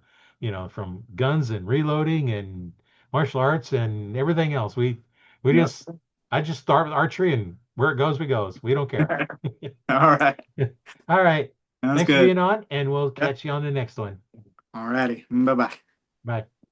A: guns and reloading and martial arts and everything else. We
B: Yep.
A: just I just start with archery, and where it goes, we goes. We don't care.
B: All right.
A: All right.
B: Sounds
A: Thanks for
B: good.
A: being on, and we'll
B: Yeah.
A: catch you on the next one.
B: All righty. Bye bye.
A: Bye.